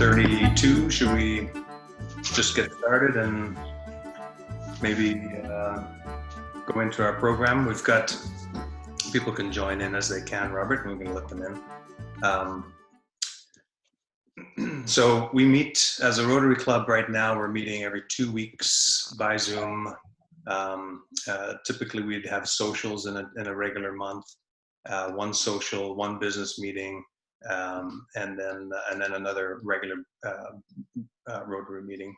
7:32. Should we just get started and maybe go into our program? We've got people can join in as they can, Robert, and we're going to let them in. So we meet as a Rotary Club right now. We're meeting every 2 weeks by Zoom. Typically, we'd have socials in a regular month, one social, one business meeting, and then another regular Rotary meeting.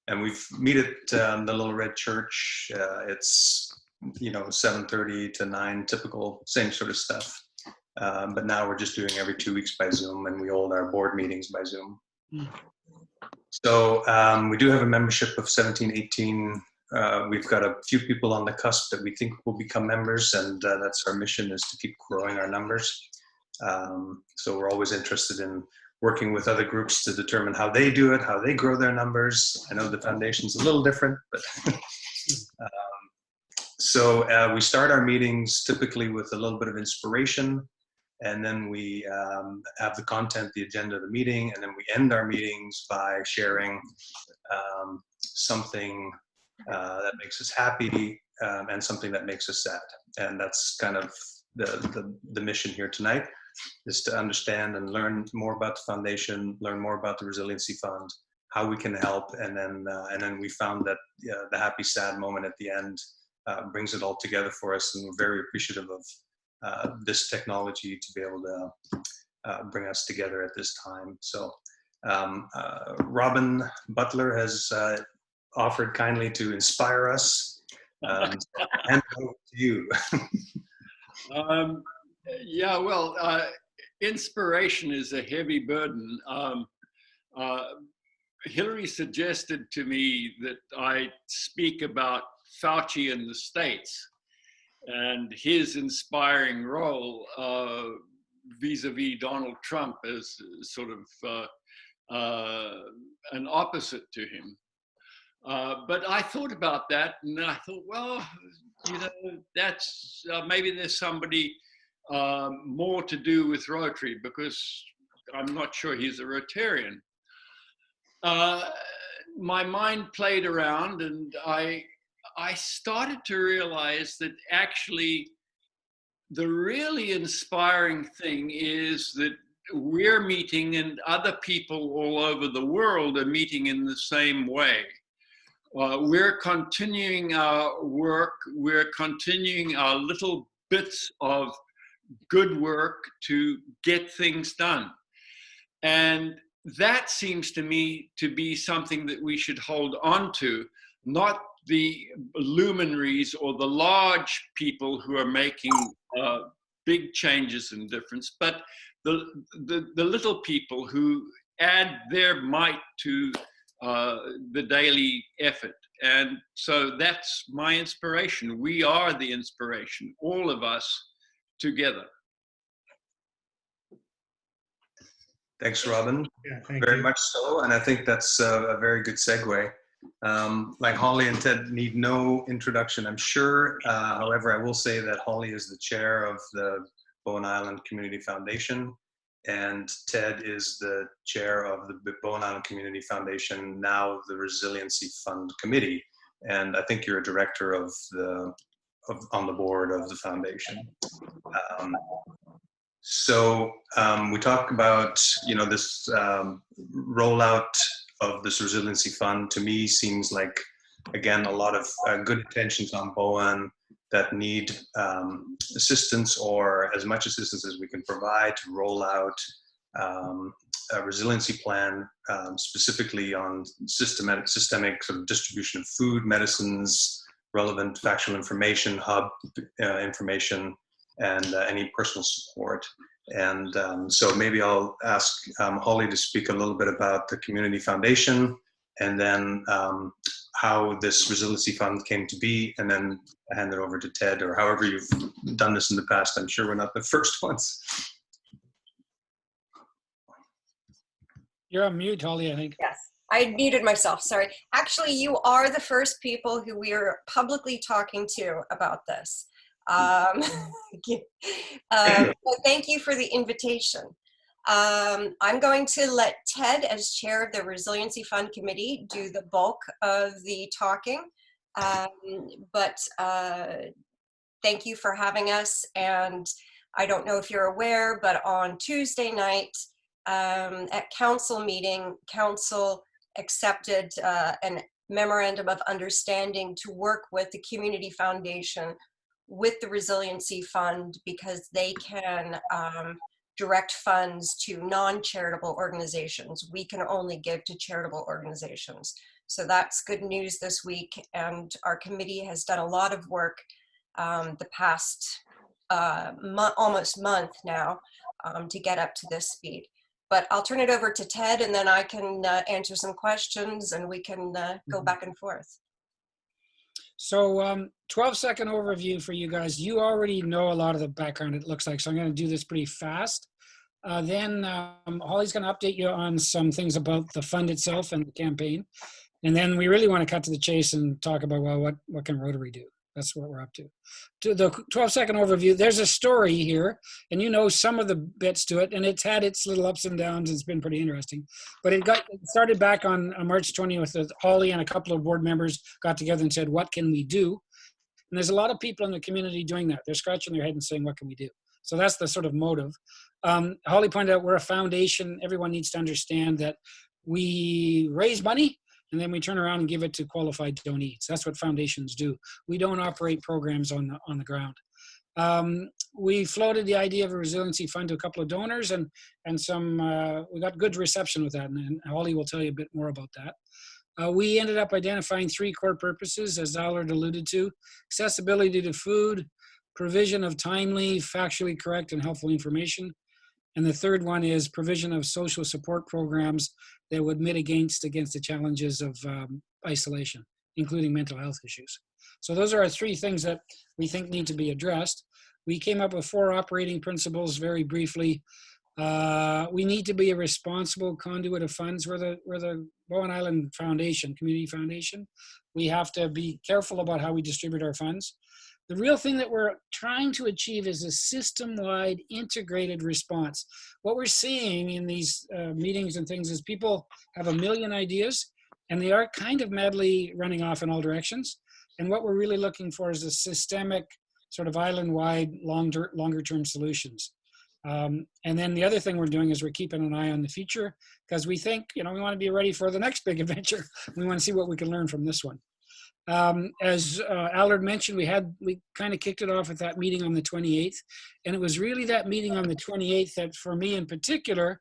And we meet at the Little Red Church. It's 7:30 to 9, typical, same sort of stuff. But now we're just doing every 2 weeks by Zoom, and we hold our board meetings by Zoom. So we do have a membership of 17, 18. We've got a few people on the cusp that we think will become members, and that's our mission, is to keep growing our numbers. So we're always interested in working with other groups to determine how they do it, how they grow their numbers. I know the foundation's a little different, but so we start our meetings typically with a little bit of inspiration, and then we have the content, the agenda of the meeting, and then we end our meetings by sharing something that makes us happy and something that makes us sad. And that's kind of the mission here tonight, is to understand and learn more about the foundation, learn more about the Resiliency Fund, how we can help, and then we found that the happy sad moment at the end brings it all together for us, and we're very appreciative of this technology to be able to bring us together at this time. So Robin Butler has offered kindly to inspire us, and over to you. Yeah, well, inspiration is a heavy burden. Hillary suggested to me that I speak about Fauci in the States and his inspiring role vis-a-vis Donald Trump as sort of an opposite to him. But I thought about that, and I thought, well, that's maybe there's somebody more to do with Rotary, because I'm not sure he's a Rotarian. My mind played around, and I started to realize that actually the really inspiring thing is that we're meeting, and other people all over the world are meeting in the same way. We're continuing our work. We're continuing our little bits of good work to get things done. And that seems to me to be something that we should hold on to, not the luminaries or the large people who are making big changes and difference, but the little people who add their might to the daily effort. And so that's my inspiration. We are the inspiration, all of us together. Thanks, Robin. Yeah, very much so. And I think that's a very good segue. Like Holly and Ted need no introduction, I'm sure. However, I will say that Holly is the chair of the Bowen Island Community Foundation, and Ted is the chair of the Bowen Island Community Foundation, now the Resiliency Fund Committee. And I think you're a director on the board of the foundation. So we talk about, this rollout of this Resiliency Fund. To me, seems like, again, a lot of good intentions on Bowen that need assistance, or as much assistance as we can provide, to roll out a resiliency plan, specifically on systemic sort of distribution of food, medicines, relevant factual information, hub information, and any personal support. And so maybe I'll ask Holly to speak a little bit about the Community Foundation, and then how this Resiliency Fund came to be, and then hand it over to Ted, or however you've done this in the past. I'm sure we're not the first ones. You're on mute, Holly, I think. Yes, I muted myself, sorry. Actually, you are the first people who we are publicly talking to about this. Thank you for the invitation. I'm going to let Ted, as chair of the Resiliency Fund Committee, do the bulk of the talking. But thank you for having us. And I don't know if you're aware, but on Tuesday night at council meeting, council accepted an memorandum of understanding to work with the Community Foundation with the Resiliency Fund, because they can direct funds to non-charitable organizations. We can only give to charitable organizations. So that's good news this week. And our committee has done a lot of work the past almost month now to get up to this speed. But I'll turn it over to Ted, and then I can answer some questions, and we can go back and forth. So 12-second overview for you guys. You already know a lot of the background, it looks like, so I'm going to do this pretty fast. Then Holly's going to update you on some things about the fund itself and the campaign. And then we really want to cut to the chase and talk about, well, what can Rotary do? That's what we're up to. To the 12-second overview, there's a story here, and you know some of the bits to it, and it's had its little ups and downs. It's been pretty interesting. But it started back on March 20th with Holly and a couple of board members got together and said, what can we do? And there's a lot of people in the community doing that. They're scratching their head and saying, what can we do? So that's the sort of motive. Holly pointed out we're a foundation. Everyone needs to understand that we raise money, and then we turn around and give it to qualified donees. That's what foundations do. We don't operate programs on the ground. We floated the idea of a resiliency fund to a couple of donors, and we got good reception with that, and Holly will tell you a bit more about that. We ended up identifying 3 core purposes, as Allard alluded to: accessibility to food, provision of timely, factually correct, and helpful information. And the third one is provision of social support programs that would mitigate against the challenges of isolation, including mental health issues. So those are our 3 things that we think need to be addressed. We came up with 4 operating principles very briefly. We need to be a responsible conduit of funds. We're the Bowen Island Foundation, Community Foundation. We have to be careful about how we distribute our funds. The real thing that we're trying to achieve is a system-wide integrated response. What we're seeing in these meetings and things is people have a million ideas, and they are kind of madly running off in all directions. And what we're really looking for is a systemic, sort of island-wide, longer-term solutions. And then the other thing we're doing is we're keeping an eye on the future, because we think, we want to be ready for the next big adventure. We want to see what we can learn from this one. As Allard mentioned, we kind of kicked it off at that meeting on the 28th. And it was really that meeting on the 28th that, for me in particular,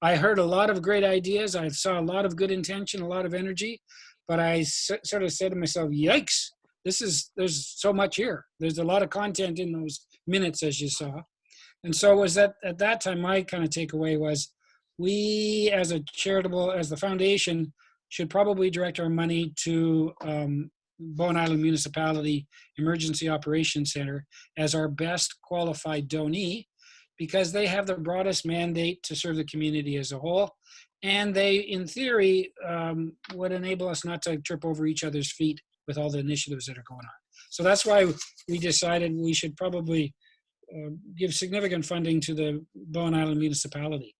I heard a lot of great ideas. I saw a lot of good intention, a lot of energy. But I sort of said to myself, yikes, there's so much here. There's a lot of content in those minutes, as you saw. And so it was that at that time, my kind of takeaway was, we as the foundation should probably direct our money to Bowen Island Municipality Emergency Operations Center as our best qualified donee, because they have the broadest mandate to serve the community as a whole. And they, in theory, would enable us not to trip over each other's feet with all the initiatives that are going on. So that's why we decided we should probably give significant funding to the Bowen Island Municipality.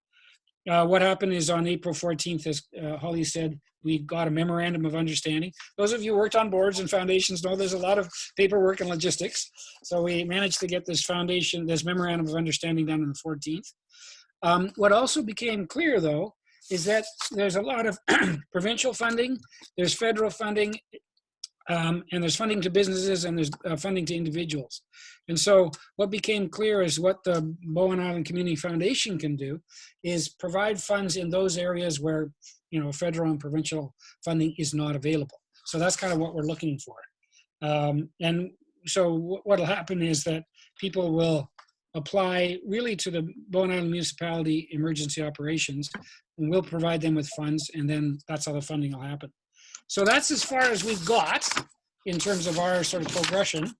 What happened is on April 14th, as Holly said, we got a memorandum of understanding. Those of you who worked on boards and foundations know there's a lot of paperwork and logistics. So we managed to get this memorandum of understanding done on the 14th. What also became clear, though, is that there's a lot of provincial funding, there's federal funding, and there's funding to businesses, and there's funding to individuals. And so what became clear is what the Bowen Island Community Foundation can do is provide funds in those areas where, federal and provincial funding is not available. So that's kind of what we're looking for. And so what will happen is that people will apply really to the Bowen Island Municipality Emergency Operations, and we'll provide them with funds, and then that's how the funding will happen. So that's as far as we've got in terms of our sort of progression.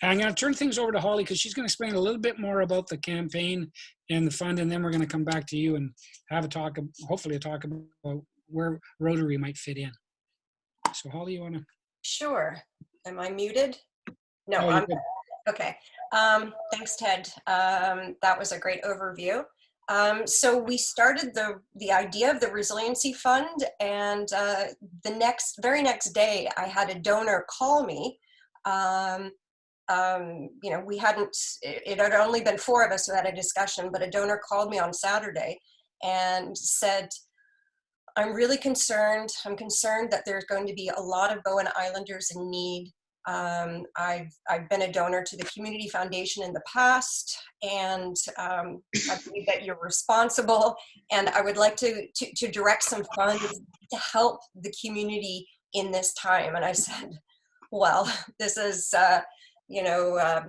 I'm going to turn things over to Holly, because she's going to explain a little bit more about the campaign and the fund, and then we're going to come back to you and have hopefully a talk about where Rotary might fit in. So Holly, you want to? Sure. Am I muted? No, Oh, I'm okay. Thanks, Ted. That was a great overview. So we started the idea of the Resiliency Fund, and the very next day, I had a donor call me. You know, it had only been 4 of us who had a discussion, but a donor called me on Saturday and said, I'm really concerned. I'm concerned that there's going to be a lot of Bowen Islanders in need. I've been a donor to the Community Foundation in the past, and I believe that you're responsible, and I would like to direct some funds to help the community in this time. And I said, well, this is, you know,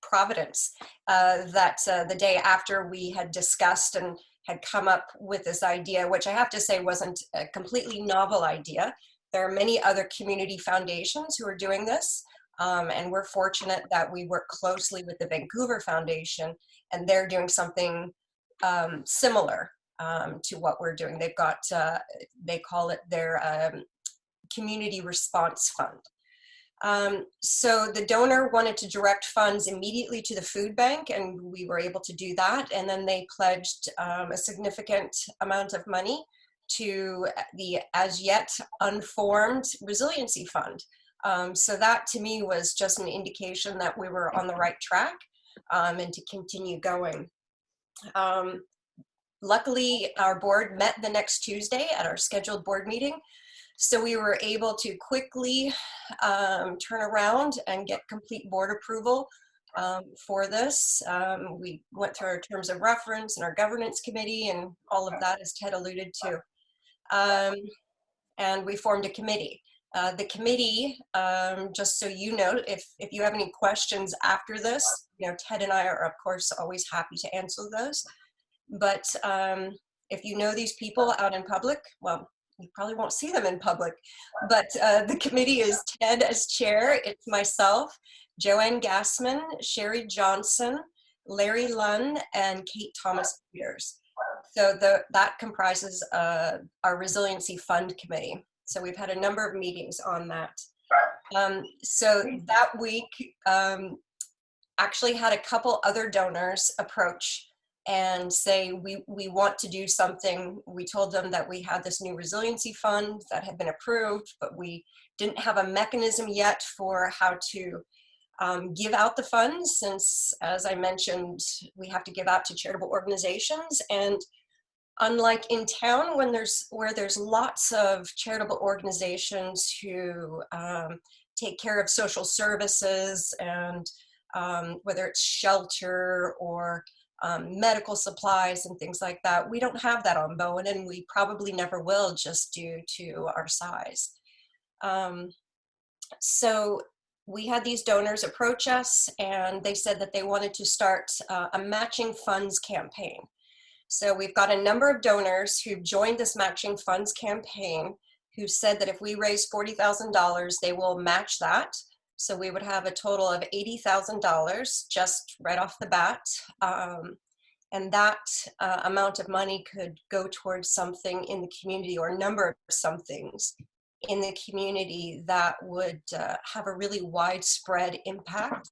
Providence, that the day after we had discussed and had come up with this idea, which I have to say wasn't a completely novel idea. There are many other community foundations who are doing this, and we're fortunate that we work closely with the Vancouver Foundation, and they're doing something similar to what we're doing. They've got, they call it their Community Response Fund. So the donor wanted to direct funds immediately to the food bank, and we were able to do that. And then they pledged a significant amount of money to the as yet unformed Resiliency Fund. So that to me was just an indication that we were on the right track, and to continue going. Luckily, our board met the next Tuesday at our scheduled board meeting. So we were able to quickly turn around and get complete board approval for this. We went through our terms of reference and our governance committee and all of that, as Ted alluded to. And we formed a committee. The committee, just so you know, if you have any questions after this, you know, Ted and I are, of course, always happy to answer those. But if you know these people out in public, well, you probably won't see them in public, but the committee is Ted as chair. It's myself, Joanne Gassman, Sherry Johnson, Larry Lunn, and Kate Thomas Peters. So that comprises our Resiliency Fund committee. So we've had a number of meetings on that. So that week actually had a couple other donors approach and say, we want to do something. We told them that we had this new Resiliency Fund that had been approved, but we didn't have a mechanism yet for how to give out the funds, since, as I mentioned, we have to give out to charitable organizations. And unlike in town, where there's lots of charitable organizations who take care of social services, and whether it's shelter or medical supplies and things like that, we don't have that on Bowen, and we probably never will, just due to our size. So we had these donors approach us, and they said that they wanted to start a matching funds campaign. So we've got a number of donors who've joined this matching funds campaign who said that if we raise $40,000, they will match that. So we would have a total of $80,000 just right off the bat. And that amount of money could go towards something in the community, or a number of somethings in the community that would have a really widespread impact,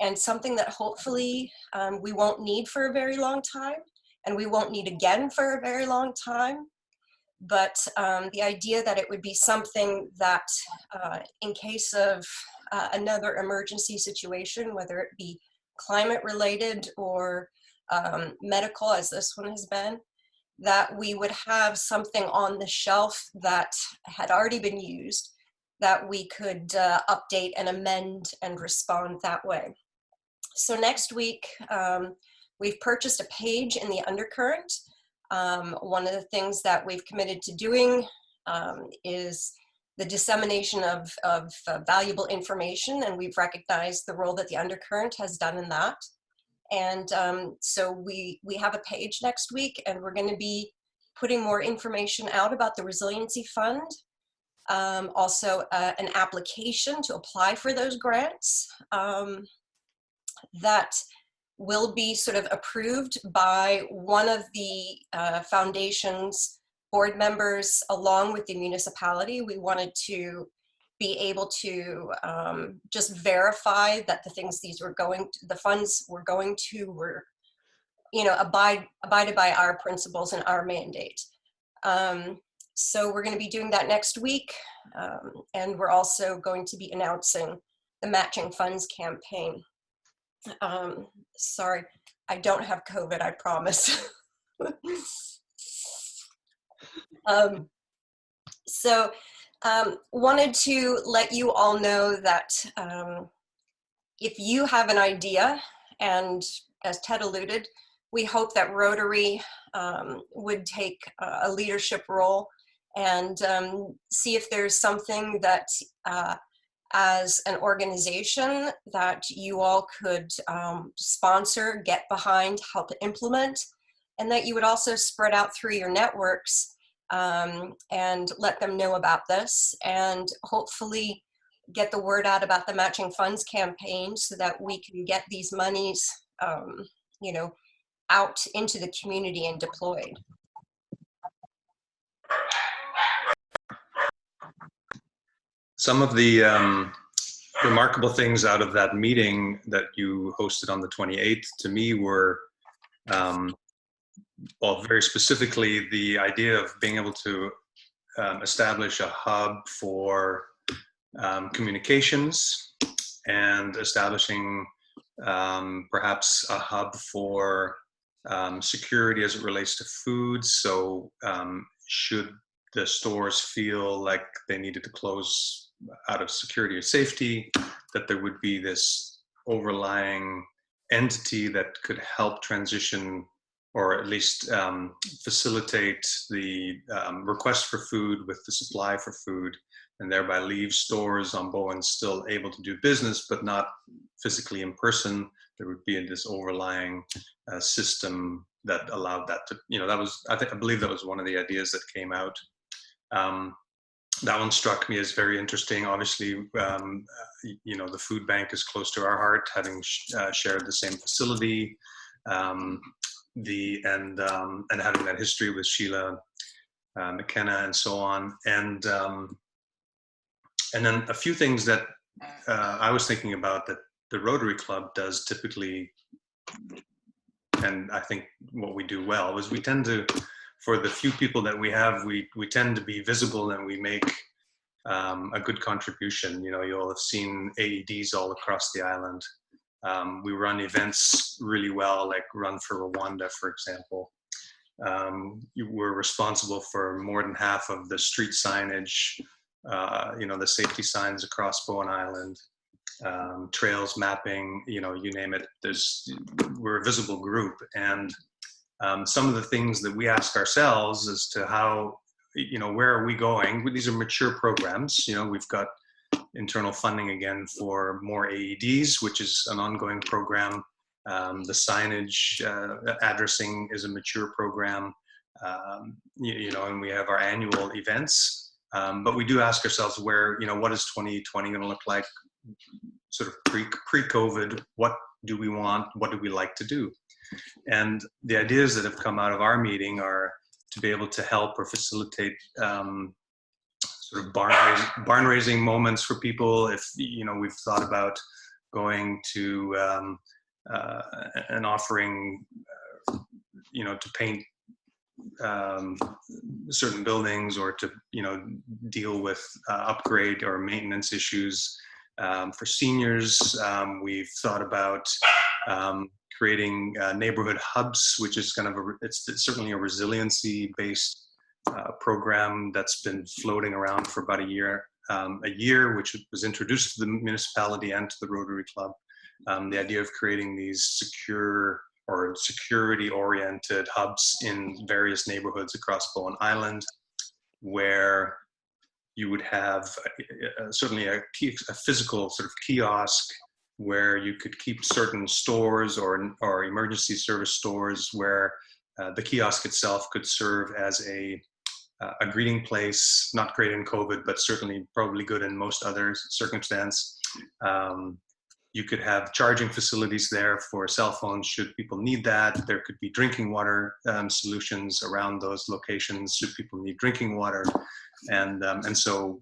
and something that hopefully we won't need for a very long time, and we won't need again for a very long time. But the idea that it would be something that in case of another emergency situation, whether it be climate related or medical, as this one has been, that we would have something on the shelf that had already been used that we could update and amend and respond that way. So next week, we've purchased a page in the undercurrent. One of the things that we've committed to doing is the dissemination of valuable information, and we've recognized the role that the undercurrent has done in that. And so we have a page next week, and we're going to be putting more information out about the Resiliency Fund. Also an application to apply for those grants that will be sort of approved by one of the foundation's board members along with the municipality. We wanted to be able to just verify that the things the funds were going to were abided by our principles and our mandate. So we're going to be doing that next week. And we're also going to be announcing the matching funds campaign. Sorry, I don't have COVID, I promise. Wanted to let you all know that if you have an idea, and as Ted alluded, we hope that Rotary would take a leadership role and see if there's something that as an organization that you all could sponsor, get behind, help implement, and that you would also spread out through your networks and let them know about this, and hopefully get the word out about the matching funds campaign so that we can get these monies, out into the community and deployed. Some of the remarkable things out of that meeting that you hosted on the 28th to me were, well, very specifically the idea of being able to establish a hub for communications, and establishing perhaps a hub for security as it relates to food. So should the stores feel like they needed to close out of security or safety, that there would be this overlying entity that could help transition, or at least facilitate the request for food with the supply for food, and thereby leave stores on Bowen still able to do business, but not physically in person. There would be this overlying system that allowed that to, that was, I believe that was one of the ideas that came out. That one struck me as very interesting. Obviously, the food bank is close to our heart, having shared the same facility, and having that history with Sheila McKenna and so on. And then a few things that I was thinking about that the Rotary Club does typically, and I think what we do well, is we tend to, for the few people that we have, we tend to be visible, and we make a good contribution. You'll have seen AEDs all across the island. We run events really well, like Run for Rwanda, for example. We're responsible for more than half of the street signage, the safety signs across Bowen Island, trails, mapping, you name it. We're a visible group. And some of the things that we ask ourselves as to how, where are we going? These are mature programs. We've got internal funding again for more AEDs, which is an ongoing program. The signage addressing is a mature program, and we have our annual events. But we do ask ourselves where, what is 2020 going to look like, sort of pre-COVID? What do we want? What do we like to do? And the ideas that have come out of our meeting are to be able to help or facilitate sort of barn raising moments for people. If, we've thought about going to and offering, to paint certain buildings, or to, deal with upgrade or maintenance issues for seniors. We've thought about creating neighborhood hubs, which is kind of it's certainly a resiliency based program that's been floating around for about a year, which was introduced to the municipality and to the Rotary Club. The idea of creating these secure or security oriented hubs in various neighborhoods across Bowen Island, where you would have certainly a physical sort of kiosk where you could keep certain stores or emergency service stores, where the kiosk itself could serve as a greeting place, not great in COVID, but certainly probably good in most other circumstances. You could have charging facilities there for cell phones should people need that. There could be drinking water solutions around those locations should people need drinking water. And so,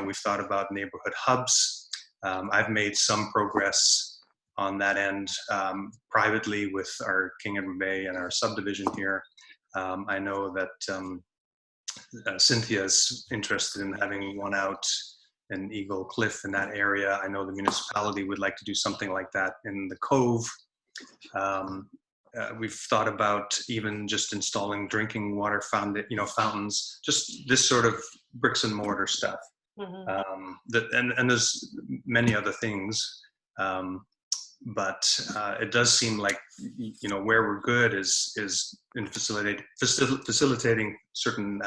we've thought about neighborhood hubs. I've made some progress on that end privately with our King Edward Bay and our subdivision here. I know that Cynthia's interested in having one out in Eagle Cliff in that area. I know the municipality would like to do something like that in the Cove. We've thought about even just installing drinking water fountains, just this sort of bricks and mortar stuff. Mm-hmm. And there's many other things, but it does seem like, you know, where we're good is in facilitating certain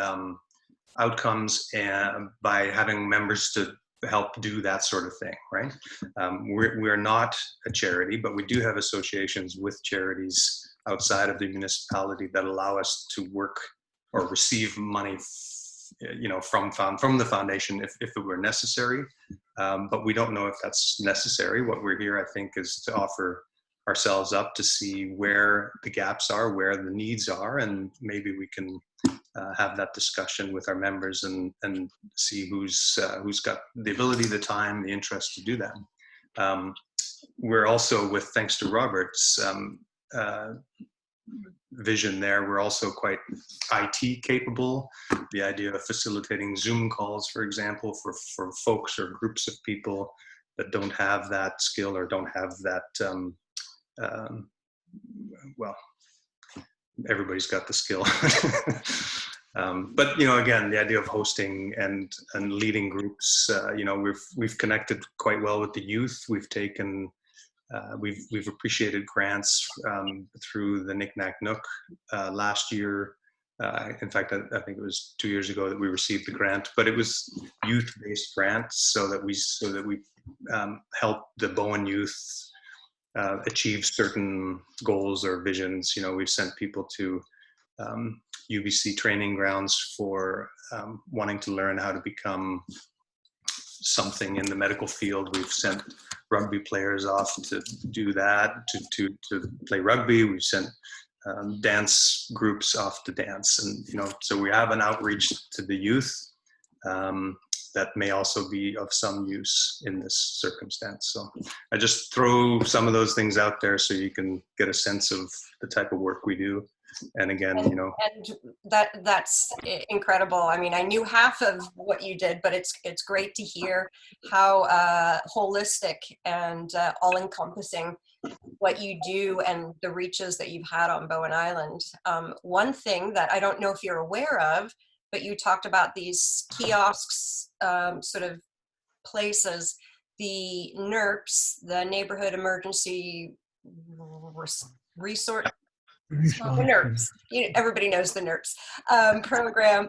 outcomes and by having members to help do that sort of thing, right? We're not a charity, but we do have associations with charities outside of the municipality that allow us to work or receive money, you know, from the foundation if it were necessary. But we don't know if that's necessary. What we're here, I think, is to offer ourselves up to see where the gaps are, where the needs are, and maybe we can have that discussion with our members and see who's got the ability, the time, the interest to do that. We're also, with thanks to Robert's vision there, we're also quite IT capable. The idea of facilitating Zoom calls, for example, for folks or groups of people that don't have that skill or don't have that, well, everybody's got the skill. But, you know, again, the idea of hosting and leading groups, you know, we've connected quite well with the youth. We've taken, we've appreciated grants through the Knick Knack Nook last year. In fact, I think it was 2 years ago that we received the grant, but it was youth-based grants so that we helped the Bowen youth achieve certain goals or visions. You know, we've sent people to UBC training grounds for wanting to learn how to become something in the medical field. We've sent rugby players off to do that, to play rugby. We've sent dance groups off to dance, and you know, so we have an outreach to the youth that may also be of some use in this circumstance. So I just throw some of those things out there so you can get a sense of the type of work we do. And again, you know, and that's incredible. I mean, I knew half of what you did, but it's great to hear how holistic and all-encompassing what you do and the reaches that you've had on Bowen Island. One thing that I don't know if you're aware of, but you talked about these kiosks, sort of places, the NERPs, the Neighborhood Emergency Resource. The NERPs, you know, everybody knows the NERPs program.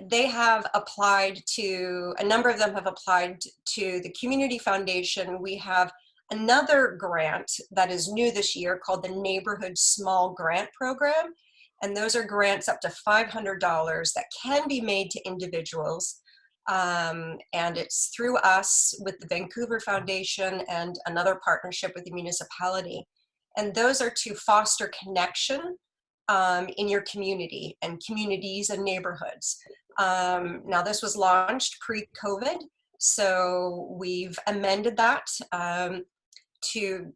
They have applied to, a number of them have applied to the Community Foundation. We have another grant that is new this year called the Neighborhood Small Grant Program. And those are grants up to $500 that can be made to individuals. And it's through us with the Vancouver Foundation and another partnership with the municipality. And those are to foster connection in your community and communities and neighborhoods. Now, this was launched pre-COVID, so we've amended that to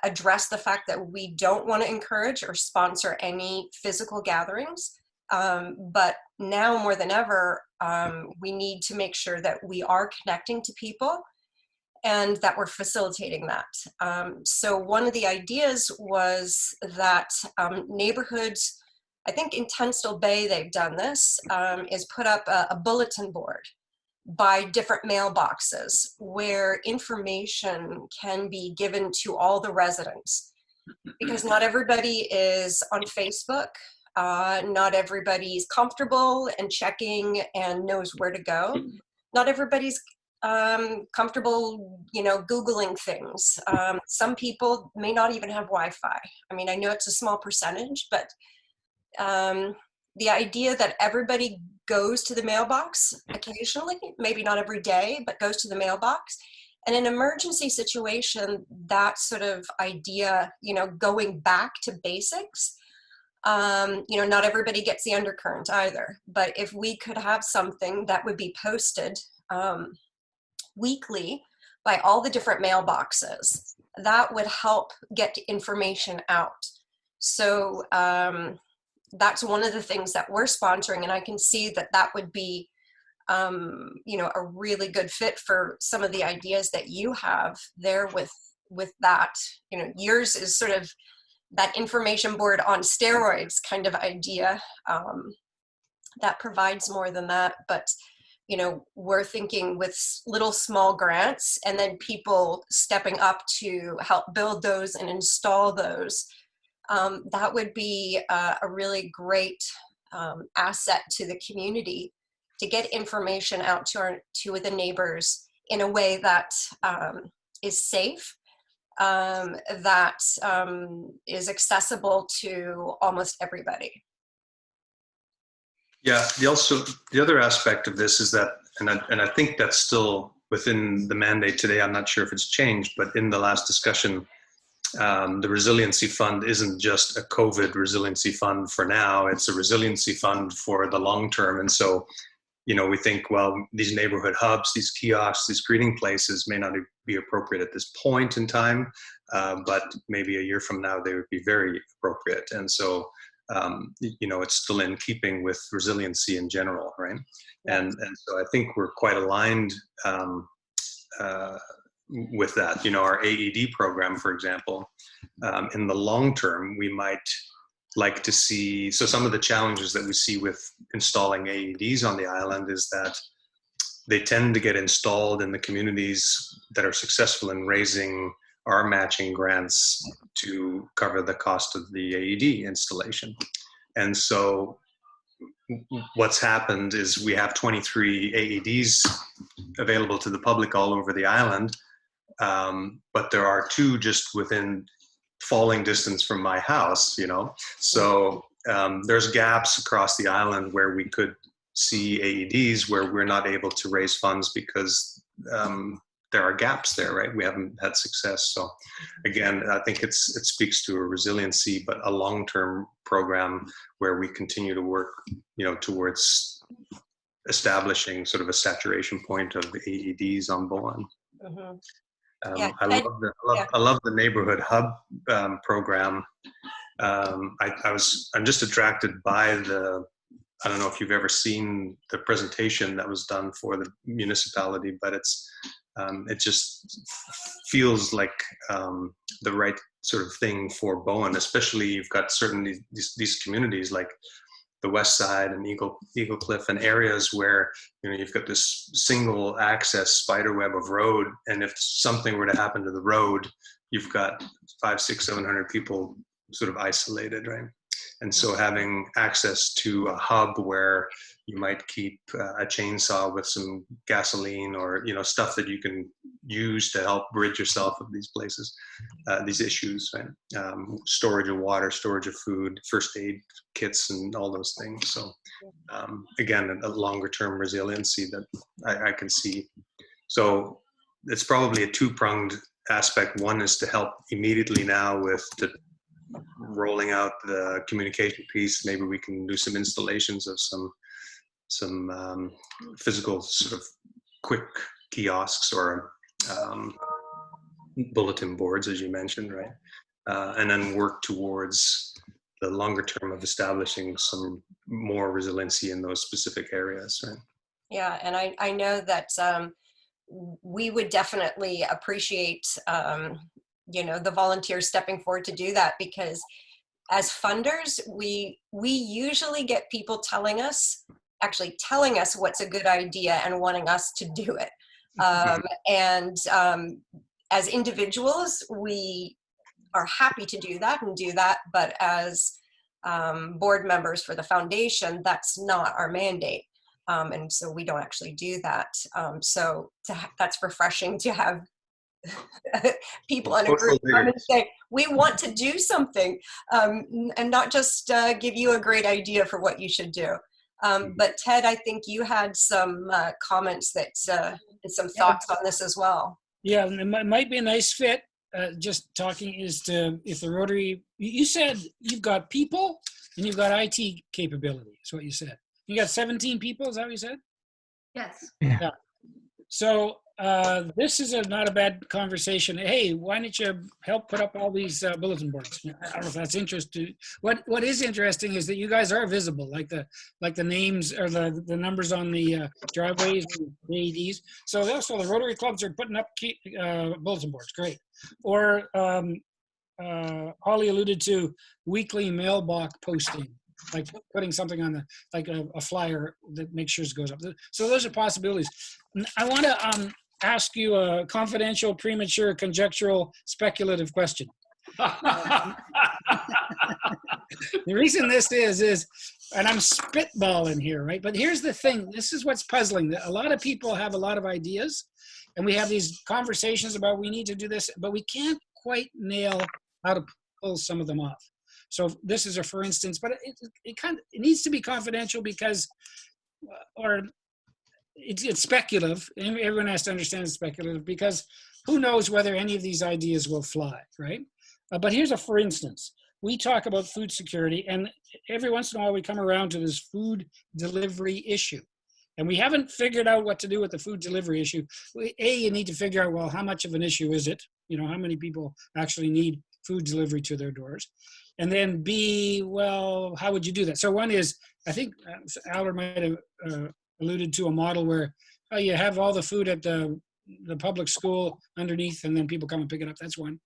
address the fact that we don't want to encourage or sponsor any physical gatherings. But now more than ever, we need to make sure that we are connecting to people and that we're facilitating that. So one of the ideas was that neighborhoods, I think in Tunstall Bay they've done this, is put up a bulletin board by different mailboxes where information can be given to all the residents. Because not everybody is on Facebook, not everybody's comfortable and checking and knows where to go. Not everybody's comfortable, you know, Googling things. Some people may not even have Wi-Fi. I mean, I know it's a small percentage, but the idea that everybody goes to the mailbox occasionally, maybe not every day, but goes to the mailbox. And in an emergency situation, that sort of idea, you know, going back to basics, you know, not everybody gets the undercurrent either. But if we could have something that would be posted weekly by all the different mailboxes. That would help get information out. So that's one of the things that we're sponsoring, and I can see that that would be you know, a really good fit for some of the ideas that you have there with that. You know, yours is sort of that information board on steroids kind of idea that provides more than that. But, you know, we're thinking with little small grants and then people stepping up to help build those and install those. That would be a really great asset to the community, to get information out to the neighbors in a way that is safe, that is accessible to almost everybody. Yeah, the other aspect of this is that, and I think that's still within the mandate today, I'm not sure if it's changed, but in the last discussion, the Resiliency Fund isn't just a COVID resiliency fund for now, it's a resiliency fund for the long term. And so, you know, we think, well, these neighborhood hubs, these kiosks, these greeting places may not be appropriate at this point in time, but maybe a year from now, they would be very appropriate. And so, you know, it's still in keeping with resiliency in general, right? And so I think we're quite aligned with that. You know, our AED program, for example, in the long term, we might like to see, so some of the challenges that we see with installing AEDs on the island is that they tend to get installed in the communities that are successful in raising our matching grants to cover the cost of the AED installation. And so what's happened is we have 23 AEDs available to the public all over the island, but there are 2 just within falling distance from my house, you know. So there's gaps across the island where we could see AEDs where we're not able to raise funds because there are gaps there, right? We haven't had success. So again, I think it speaks to a resiliency, but a long-term program where we continue to work, you know, towards establishing sort of a saturation point of AEDs on Bowen. Mm-hmm. I love the neighborhood hub program. I'm just attracted by I don't know if you've ever seen the presentation that was done for the municipality, but it just feels like the right sort of thing for Bowen, especially you've got certainly these communities like the West Side and Eagle Cliff and areas where, you know, you've got this single access spider web of road. And if something were to happen to the road, you've got 500, 600, 700 people sort of isolated, right? And so having access to a hub where you might keep a chainsaw with some gasoline or, you know, stuff that you can use to help rid yourself of these places, these issues, right? Storage of water, storage of food, first aid kits, and all those things. So again, a longer term resiliency that I can see. So it's probably a 2-pronged aspect. One is to help immediately now with the rolling out the communication piece. Maybe we can do some installations of some physical sort of quick kiosks or bulletin boards, as you mentioned, right? And then work towards the longer term of establishing some more resiliency in those specific areas, right? Yeah, and I know that we would definitely appreciate you know, the volunteers stepping forward to do that, because as funders, we usually get people telling us what's a good idea and wanting us to do it. And as individuals, we are happy to do that, but as board members for the foundation, that's not our mandate. And so we don't actually do that. So that's refreshing to have people in a group come and say, we want to do something, and not just give you a great idea for what you should do. But Ted, I think you had some comments and some thoughts on this as well. Yeah, it might be a nice fit. Just talking is to, if the Rotary, you said you've got people and you've got IT capability, is what you said. You got 17 people, is that what you said? Yes. Yeah. So this is not a bad conversation. Hey, why don't you help put up all these bulletin boards? I don't know if that's interesting. What is interesting is that you guys are visible, like the names or the numbers on the driveways and the AEDs. So the Rotary clubs are putting up bulletin boards. Great. Or Holly alluded to weekly mailbox posting, like putting something on a flyer that makes sure it goes up. So those are possibilities. I want to ask you a confidential, premature, conjectural, speculative question. The reason this is, and I'm spitballing here, right? But here's the thing. This is what's puzzling. A lot of people have a lot of ideas, and we have these conversations about we need to do this, but we can't quite nail how to pull some of them off. So this is a for instance, but it needs to be confidential because, or it's speculative. Everyone has to understand it's speculative because who knows whether any of these ideas will fly, right? But here's a for instance. We talk about food security, and every once in a while we come around to this food delivery issue. And we haven't figured out what to do with the food delivery issue. You need to figure out, well, how much of an issue is it? How many people actually need food delivery to their doors? And then B, well, how would you do that? So one is, I think Albert might have alluded to a model where you have all the food at the public school underneath and then people come and pick it up. That's one.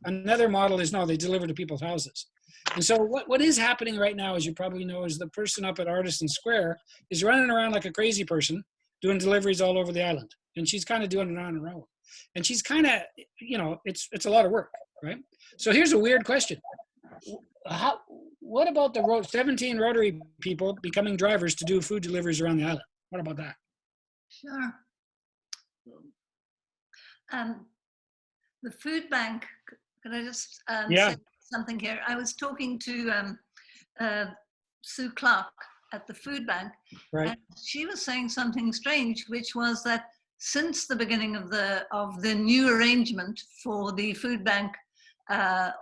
Another model is, no, they deliver to people's houses. And so what is happening right now, as you probably know, is the person up at Artisan Square is running around like a crazy person doing deliveries all over the island. And she's kind of doing it on her own. And she's kind of, it's a lot of work, right? So here's a weird question. What about the 17 Rotary people becoming drivers to do food deliveries around the island? What about that? Sure. The food bank, could I just say something here? I was talking to Sue Clark at the food bank, right. And she was saying something strange, which was that since the beginning of the new arrangement for the food bank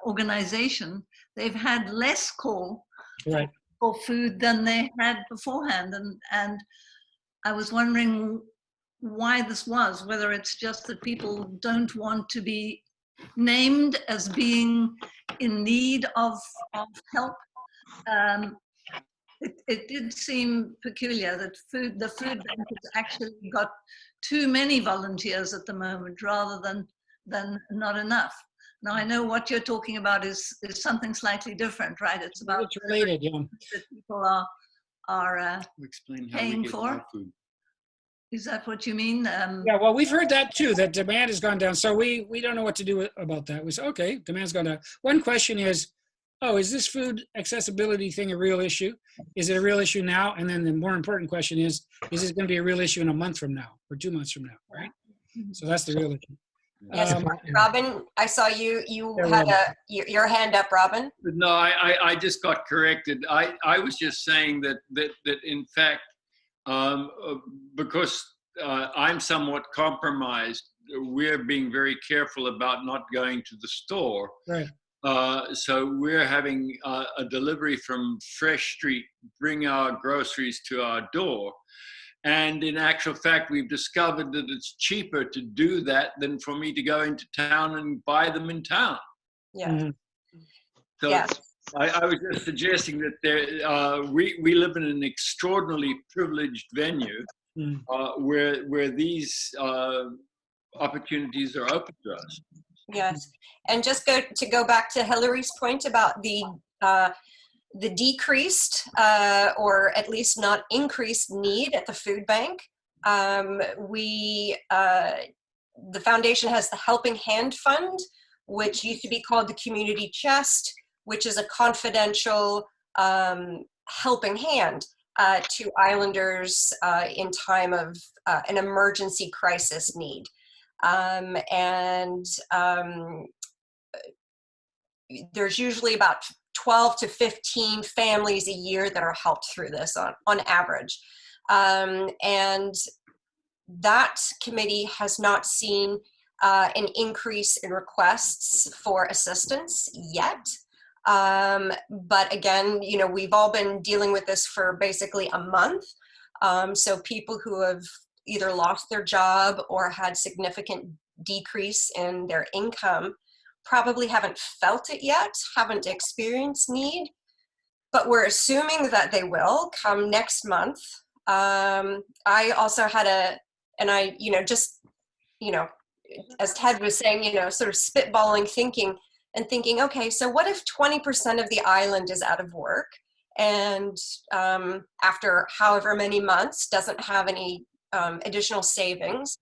organization, they've had less call right. for food than they had beforehand, and I was wondering why this was, whether it's just that people don't want to be named as being in need of help. It did seem peculiar that the food bank has actually got too many volunteers at the moment rather than not enough. Now I know what you're talking about is something slightly different, right? It's about it's related, that people are Explain how paying we get for. our food. Is that what you mean? Yeah, well, we've heard that too, that demand has gone down. So we don't know what to do about that. We say, okay, demand's gone down. One question is, is this food accessibility thing a real issue? Is it a real issue now? And then the more important question is it going to be a real issue in a month from now or 2 months from now, right? So that's the real issue. Yes, Robin, I saw you had your hand up, Robin. No, I just got corrected. I was just saying that in fact, because I'm somewhat compromised, we're being very careful about not going to the store. Right. So we're having a delivery from Fresh Street bring our groceries to our door. And in actual fact, we've discovered that it's cheaper to do that than for me to go into town and buy them in town. Yeah. Mm-hmm. So yes. I was just suggesting that we live in an extraordinarily privileged venue where these opportunities are open to us. Yes, and just to go back to Hillary's point about the decreased or at least not increased need at the food bank. The foundation has the Helping Hand Fund, which used to be called the Community Chest, which is a confidential helping hand to islanders in time of an emergency crisis need. There's usually about 12 to 15 families a year that are helped through this on average. And that committee has not seen an increase in requests for assistance yet. But again, we've all been dealing with this for basically a month. So people who have either lost their job or had significant decrease in their income probably haven't felt it yet, haven't experienced need, but we're assuming that they will come next month. I also had as Ted was saying, sort of spitballing thinking, okay, so what if 20% of the island is out of work and after however many months doesn't have any additional savings,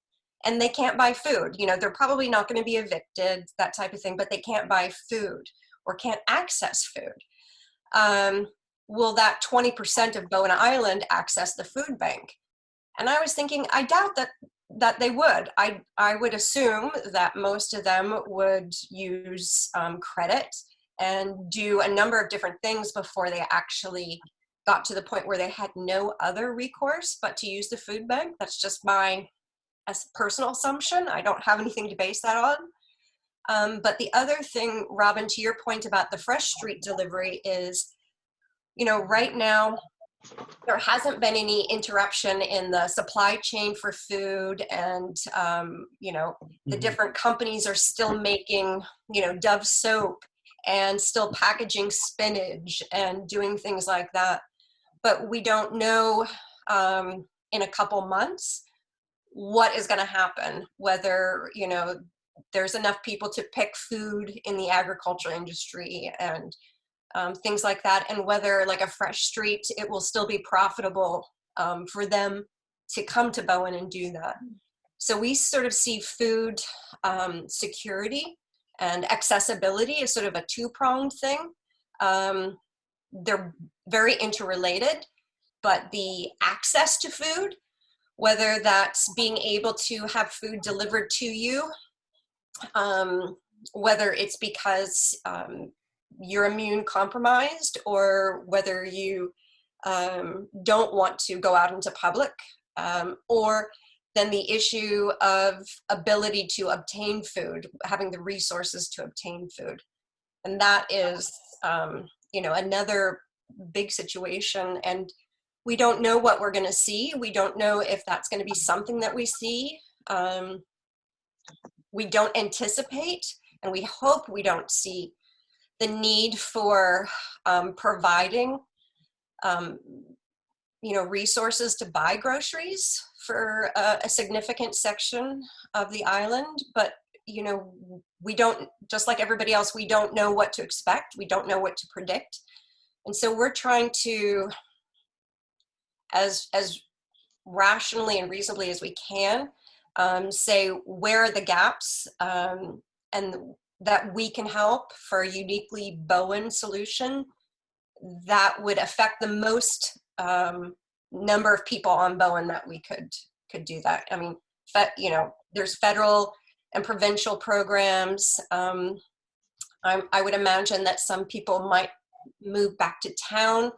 and they can't buy food? They're probably not going to be evicted, that type of thing, but they can't buy food or can't access food. Will that 20% of Bowen Island access the food bank? And I was thinking, I doubt that they would. I would assume that most of them would use credit and do a number of different things before they actually got to the point where they had no other recourse but to use the food bank. That's just my personal assumption. I don't have anything to base that on. But the other thing, Robin, to your point about the fresh street delivery is, right now, there hasn't been any interruption in the supply chain for food, and the different companies are still making Dove soap and still packaging spinach and doing things like that. But we don't know in a couple months what is going to happen, whether there's enough people to pick food in the agriculture industry and things like that, and whether, like a fresh street, it will still be profitable for them to come to Bowen and do that. So we sort of see food security and accessibility as sort of a two-pronged thing. They're very interrelated, but the access to food, whether that's being able to have food delivered to you, whether it's because you're immune compromised, or whether you don't want to go out into public, or then the issue of ability to obtain food, having the resources to obtain food. And that is, another big situation. And we don't know what we're going to see. We don't know if that's going to be something that we see. We don't anticipate, and we hope we don't see the need for providing, resources to buy groceries for a significant section of the island. But, we don't, just like everybody else, we don't know what to expect. We don't know what to predict. And so we're trying to, as rationally and reasonably as we can, say where are the gaps, and that we can help for a uniquely Bowen solution that would affect the most number of people on Bowen that we could do that. I mean, there's federal and provincial programs. I would imagine that some people might move back to town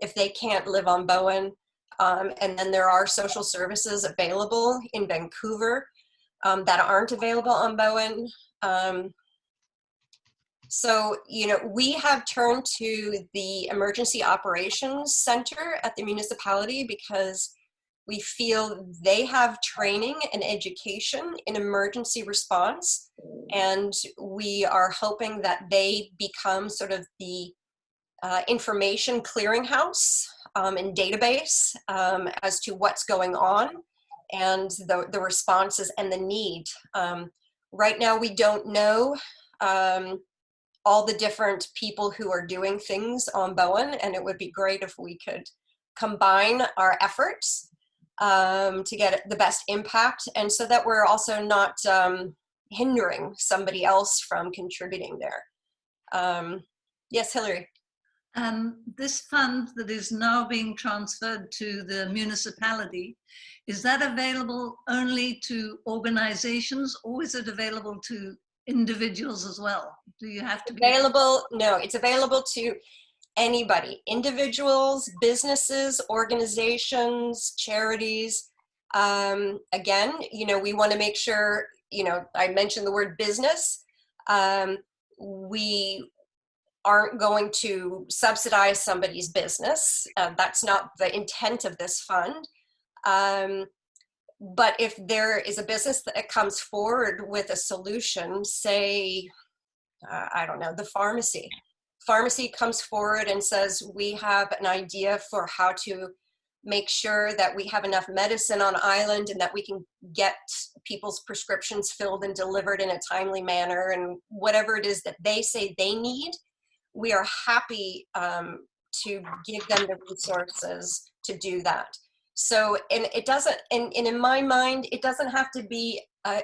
if they can't live on Bowen. And then there are social services available in Vancouver that aren't available on Bowen. So, we have turned to the Emergency Operations Center at the municipality because we feel they have training and education in emergency response. And we are hoping that they become sort of the information clearinghouse and database as to what's going on and the responses and the need. Right now, we don't know all the different people who are doing things on Bowen, and it would be great if we could combine our efforts to get the best impact, and so that we're also not hindering somebody else from contributing there. Yes, Hillary. This fund that is now being transferred to the municipality, is that available only to organizations, or is it available to individuals as well? Do you have to be available? No, it's available to anybody, individuals, businesses, organizations, charities. Again, we want to make sure, I mentioned the word business. We aren't going to subsidize somebody's business. That's not the intent of this fund. but if there is a business that comes forward with a solution, say, I don't know, the pharmacy comes forward and says, we have an idea for how to make sure that we have enough medicine on island and that we can get people's prescriptions filled and delivered in a timely manner, and whatever it is that they say they need, we are happy to give them the resources to do that. So, and it doesn't, and in my mind, it doesn't have to be a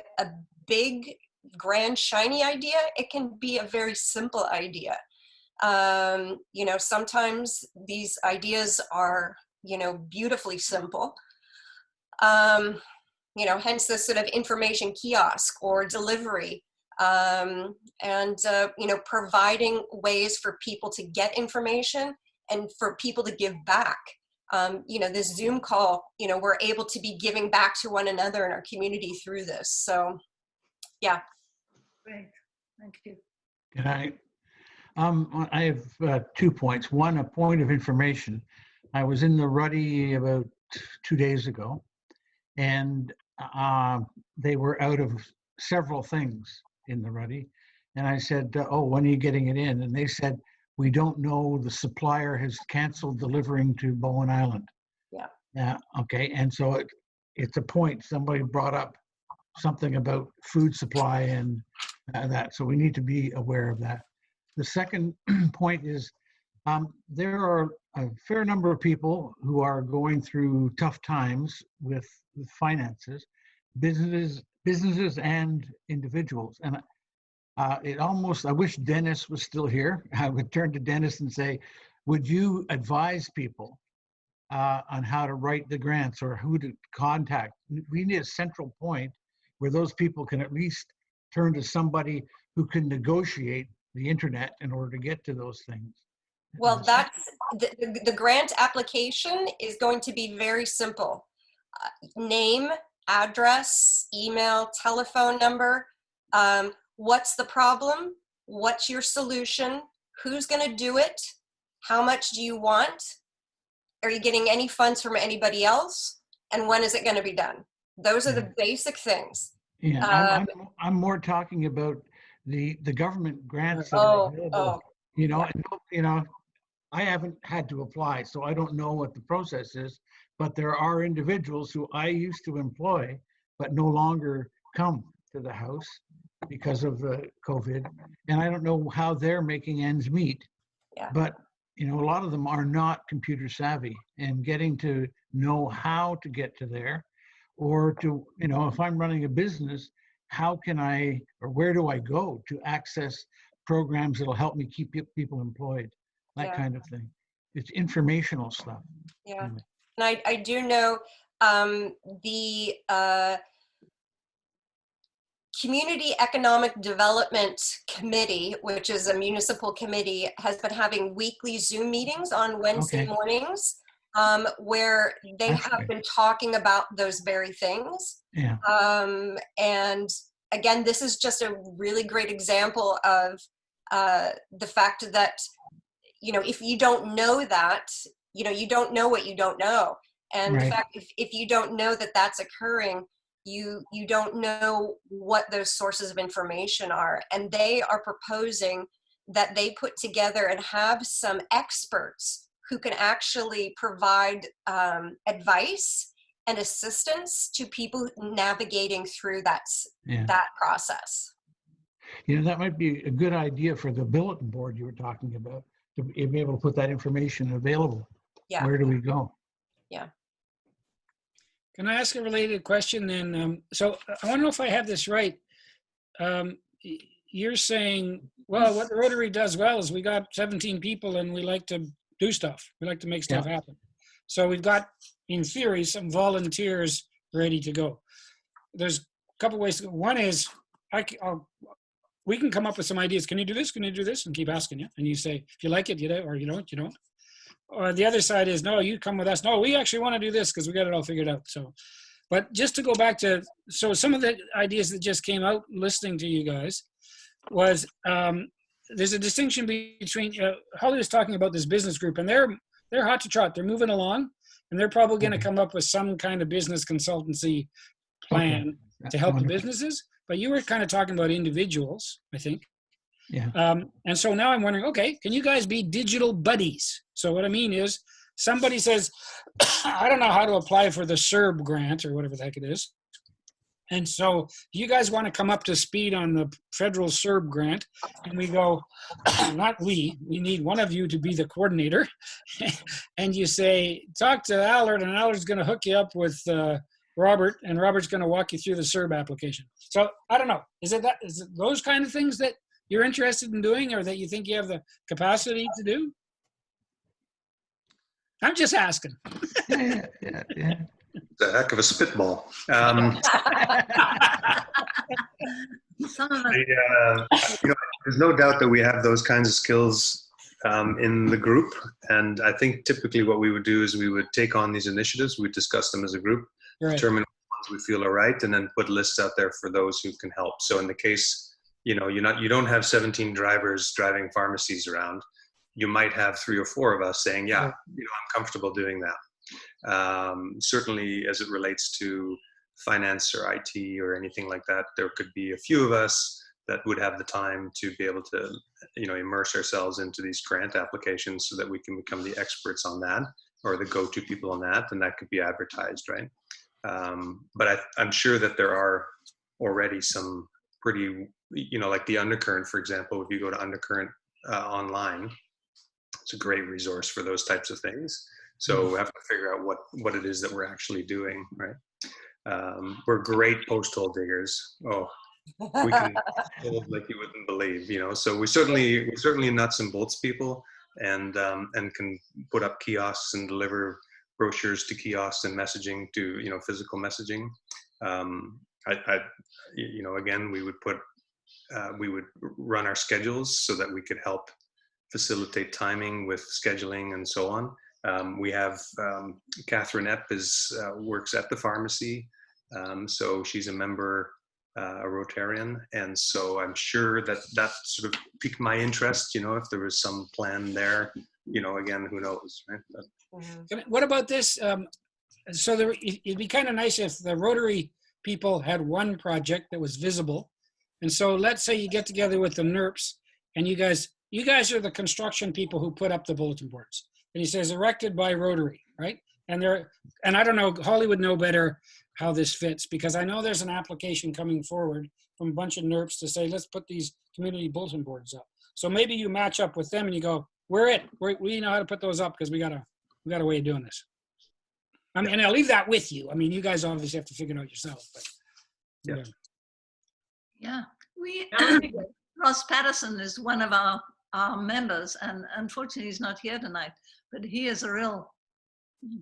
big, grand, shiny idea. It can be a very simple idea. You know, sometimes these ideas are, you know, beautifully simple. You know, hence this sort of information kiosk or delivery, and you know, providing ways for people to get information and for people to give back. You know, this Zoom call, you know, we're able to be giving back to one another in our community through this. So, yeah. Great, thank you. Can I have 2 points. One, a point of information. I was in the Ruddy about 2 days ago, and they were out of several things in the Ruddy. And I said, oh, when are you getting it in? And they said, we don't know, the supplier has canceled delivering to Bowen Island. Yeah. Okay, and so it's a point. Somebody brought up something about food supply and that, so we need to be aware of that. The second point is there are a fair number of people who are going through tough times with finances, businesses and individuals. And I wish Dennis was still here. I would turn to Dennis and say, would you advise people on how to write the grants or who to contact? We need a central point where those people can at least turn to somebody who can negotiate the internet in order to get to those things. Well, that's the grant application is going to be very simple. Name, address, email, telephone number. What's the problem? What's your solution? Who's going to do it? How much do you want? Are you getting any funds from anybody else? And when is it going to be done? Those are the basic things. Yeah, I'm more talking about the government grants that are available. You know, you know, I haven't had to apply, so I don't know what the process is. But there are individuals who I used to employ, but no longer come to the house because of COVID, and I don't know how they're making ends meet. Yeah. But you know, a lot of them are not computer savvy, and getting to know how to get to there, or to, you know, if I'm running a business, how can I, or where do I go to access programs that'll help me keep people employed, that kind of thing. It's informational stuff. Yeah, and I do know the Community Economic Development Committee, which is a municipal committee, has been having weekly Zoom meetings on Wednesday mornings, where they have been talking about those very things. Yeah. And again, this is just a really great example of the fact that, you know, if you don't know that, you know, you don't know what you don't know. And in fact, if you don't know that that's occurring, you don't know what those sources of information are. And they are proposing that they put together and have some experts who can actually provide advice and assistance to people navigating through that process. You know, that might be a good idea for the bulletin board you were talking about, to be able to put that information available. Yeah. Where do we go? Yeah. Can I ask a related question then? So I want to know if I have this right. You're saying, well, what the Rotary does well is we got 17 people and we like to do stuff. We like to make stuff happen. So we've got, in theory, some volunteers ready to go. There's a couple ways to go. One is we can come up with some ideas. Can you do this? Can you do this? And keep asking you. And you say, if you like it, you do, or you don't, you don't. Or the other side is, no, you come with us. No, we actually want to do this because we got it all figured out. So, but just to go back to, so some of the ideas that just came out listening to you guys was, there's a distinction between, Holly was talking about this business group, and they're hot to trot. They're moving along. and they're probably going to Okay. come up with some kind of business consultancy plan Okay. That's to help the wonderful. businesses. But you were kind of talking about individuals, I think. Yeah. And so now I'm wondering, okay, can you guys be digital buddies? So what I mean is somebody says, I don't know how to apply for the SERB grant or whatever the heck it is. And so you guys want to come up to speed on the federal SERB grant. And we go, not we need one of you to be the coordinator. And you say, talk to Allard, and Allard's going to hook you up with Robert, and Robert's going to walk you through the SERB application. So I don't know, is it those kind of things that you're interested in doing, or that you think you have the capacity to do? I'm just asking. Yeah. It's a heck of a spitball. Some of us, There's no doubt that we have those kinds of skills in the group. And I think typically what we would do is we would take on these initiatives, we'd discuss them as a group, Right. determine what ones we feel are right, and then put lists out there for those who can help. So in the case, you don't have 17 drivers driving pharmacies around. You might have 3 or 4 of us saying, yeah, I'm comfortable doing that. Certainly as it relates to finance or IT or anything like that, there could be a few of us that would have the time to be able to, immerse ourselves into these grant applications so that we can become the experts on that, or the go-to people on that, and that could be advertised, right? But I'm sure that there are already some pretty, like the Undercurrent, for example. If you go to Undercurrent online, it's a great resource for those types of things. So we have to figure out what it is that we're actually doing, right? We're great post hole diggers. Oh, we can hold like you wouldn't believe, So we're certainly nuts and bolts people, and can put up kiosks and deliver brochures to kiosks and messaging to physical messaging. Again, we would run our schedules so that we could help facilitate timing with scheduling and so on. We have Catherine Epp works at the pharmacy, so she's a member, a Rotarian, and so I'm sure that sort of piqued my interest. If there was some plan there, again, who knows, right? But, What about this? So it'd be kind of nice if the Rotary people had one project that was visible. And so let's say you get together with the NERPs, and you guys are the construction people who put up the bulletin boards. And he says erected by Rotary, right? And I don't know, Holly would know better how this fits, because I know there's an application coming forward from a bunch of NERPs to say, let's put these community bulletin boards up. So maybe you match up with them and you go, we know how to put those up because we got a way of doing this. I mean, and I'll leave that with you. I mean, you guys obviously have to figure it out yourself, but yeah. Ross Patterson is one of our members, and unfortunately he's not here tonight, but he is a real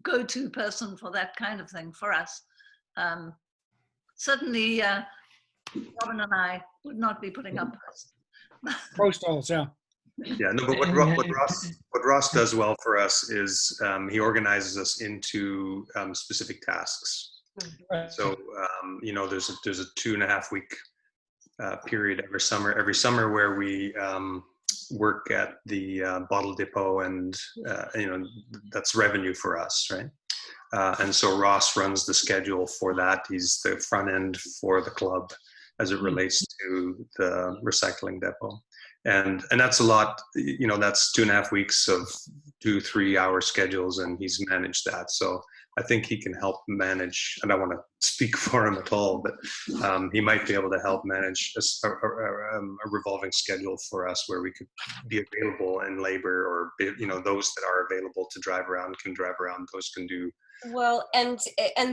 go-to person for that kind of thing for us. Certainly, Robin and I would not be putting up post holes, yeah. Yeah, no, but what Ross does well for us is he organizes us into specific tasks. Right. So there's a 2.5 week period every summer where we work at the bottle depot, and that's revenue for us, right? And so Ross runs the schedule for that. He's the front end for the club as it relates to the recycling depot. And that's a lot, that's 2.5 weeks of 2-3 hour schedules, and he's managed that. So I think he can help manage, and I don't want to speak for him at all, but he might be able to help manage a revolving schedule for us where we could be available in labor, or, those that are available to drive around can drive around, those can do. Well, and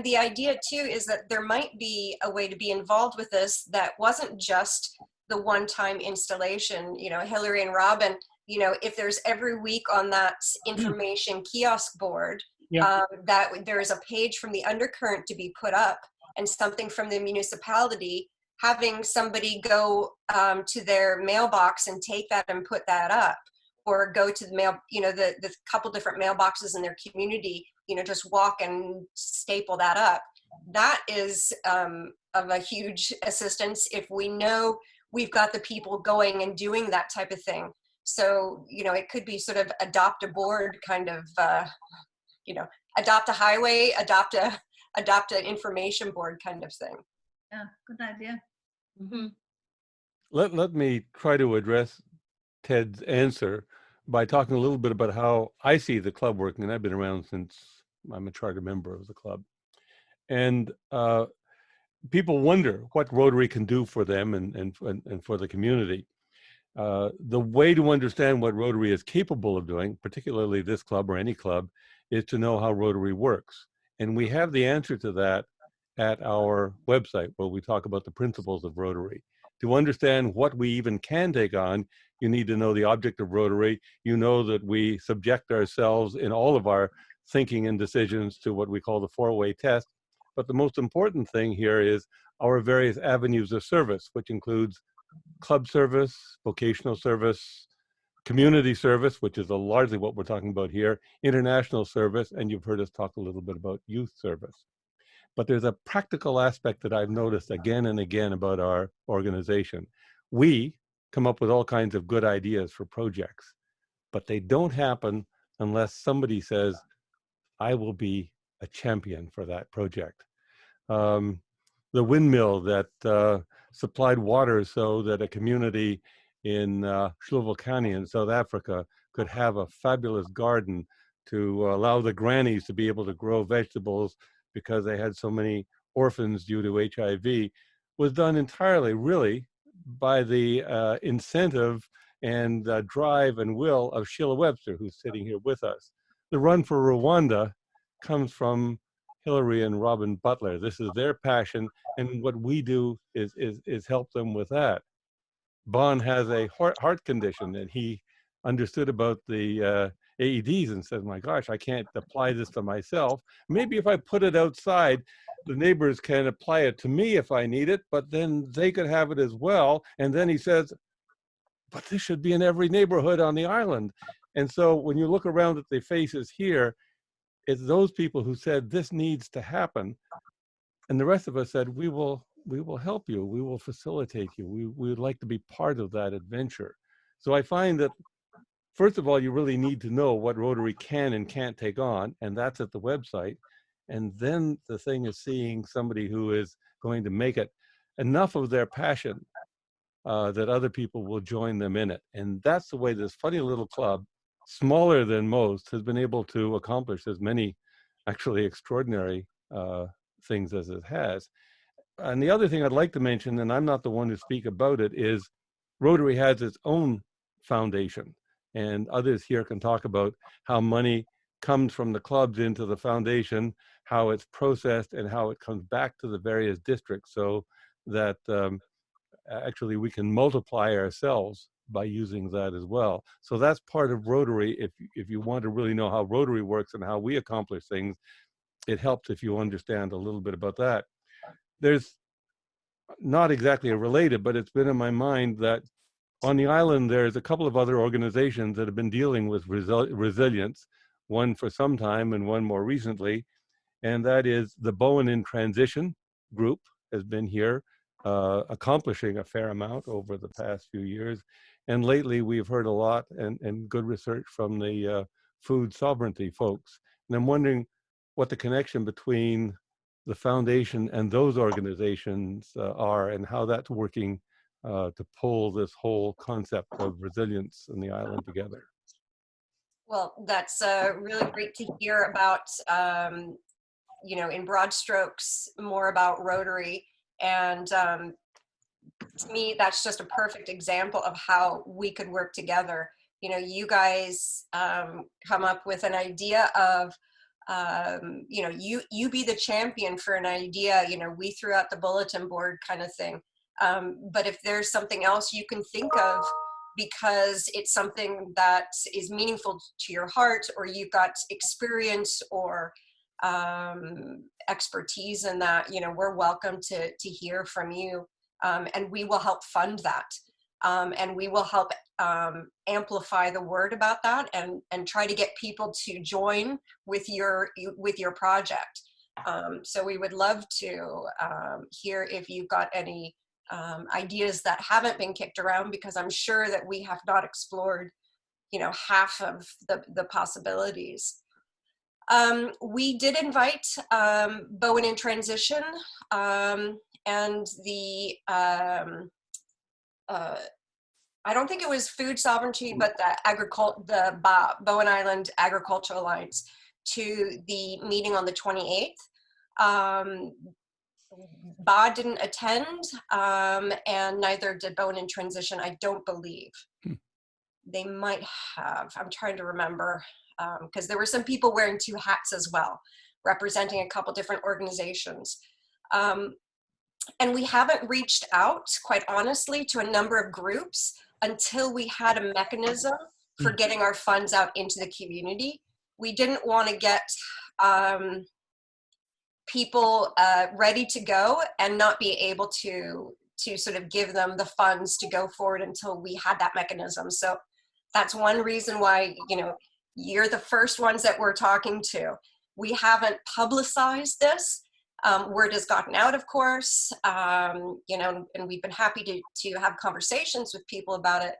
the idea too is that there might be a way to be involved with this that wasn't just the one-time installation. Hillary and Robin, if there's every week on that information kiosk board, that there is a page from the Undercurrent to be put up, and something from the municipality, having somebody go to their mailbox and take that and put that up, or go to the mail, the couple different mailboxes in their community, just walk and staple that up. That is of a huge assistance if we know we've got the people going and doing that type of thing. So, it could be sort of adopt a board kind of, adopt a highway, adopt an information board kind of thing. Yeah, good idea. Let me try to address Ted's answer by talking a little bit about how I see the club working. And I've been around since I'm a charter member of the club. And people wonder what Rotary can do for them and for the community. The way to understand what Rotary is capable of doing, particularly this club or any club, is to know how Rotary works. And we have the answer to that at our website, where we talk about the principles of Rotary. To understand what we even can take on, you need to know the object of Rotary. You know that we subject ourselves in all of our thinking and decisions to what we call the four-way test. But the most important thing here is our various avenues of service, which includes club service, vocational service, community service, which is largely what we're talking about here, international service, and you've heard us talk a little bit about youth service. But there's a practical aspect that I've noticed again and again about our organization. We come up with all kinds of good ideas for projects, but they don't happen unless somebody says, I will be a champion for that project. The windmill that supplied water so that a community in Shluvel County in South Africa could have a fabulous garden to allow the grannies to be able to grow vegetables because they had so many orphans due to HIV, was done entirely, really, by the incentive and drive and will of Sheila Webster, who's sitting here with us. The Run for Rwanda comes from Hillary and Robin Butler. This is their passion, and what we do is help them with that. Bon has a heart condition, and he understood about the AEDs and said, my gosh, I can't apply this to myself. Maybe if I put it outside, the neighbors can apply it to me if I need it, but then they could have it as well. And then he says, but this should be in every neighborhood on the island. And so when you look around at the faces here, it's those people who said this needs to happen. And the rest of us said, we will help you. We will facilitate you. We would like to be part of that adventure. So I find that, first of all, you really need to know what Rotary can and can't take on, and that's at the website. And then the thing is seeing somebody who is going to make it enough of their passion that other people will join them in it. And that's the way this funny little club, smaller than most, has been able to accomplish as many actually extraordinary things as it has. And the other thing I'd like to mention, and I'm not the one to speak about it, is Rotary has its own foundation. And others here can talk about how money comes from the clubs into the foundation, how it's processed, and how it comes back to the various districts, so that actually we can multiply ourselves by using that as well. So that's part of Rotary. If you want to really know how Rotary works and how we accomplish things, it helps if you understand a little bit about that. There's not exactly related, but it's been in my mind that on the island, there's a couple of other organizations that have been dealing with resilience, one for some time and one more recently, and that is the Bowen in Transition group has been here accomplishing a fair amount over the past few years. And lately we've heard a lot and good research from the food sovereignty folks. And I'm wondering what the connection between the foundation and those organizations are, and how that's working to pull this whole concept of resilience in the island together. Well, that's really great to hear about, you know, in broad strokes, more about Rotary. And to me, that's just a perfect example of how we could work together. You know, you guys come up with an idea of, you know, you be the champion for an idea, you know, we threw out the bulletin board kind of thing. But if there's something else you can think of, because it's something that is meaningful to your heart, or you've got experience or expertise in that, you know, we're welcome to hear from you, and we will help fund that, and we will help amplify the word about that, and try to get people to join with your project. So we would love to hear if you've got any ideas that haven't been kicked around, because I'm sure that we have not explored, you know, half of the possibilities. We did invite Bowen in Transition and the I don't think it was food sovereignty, but the Bowen Island Agricultural Alliance to the meeting on the 28th. Ba didn't attend, and neither did Bowen in Transition, I don't believe. They might have. I'm trying to remember, because there were some people wearing two hats as well, representing a couple different organizations. And we haven't reached out, quite honestly, to a number of groups until we had a mechanism for getting our funds out into the community. We didn't want to get people ready to go and not be able to sort of give them the funds to go forward until we had that mechanism. So that's one reason why, you know, you're the first ones that we're talking to. We haven't publicized this. Word has gotten out, of course, you know, and we've been happy to have conversations with people about it.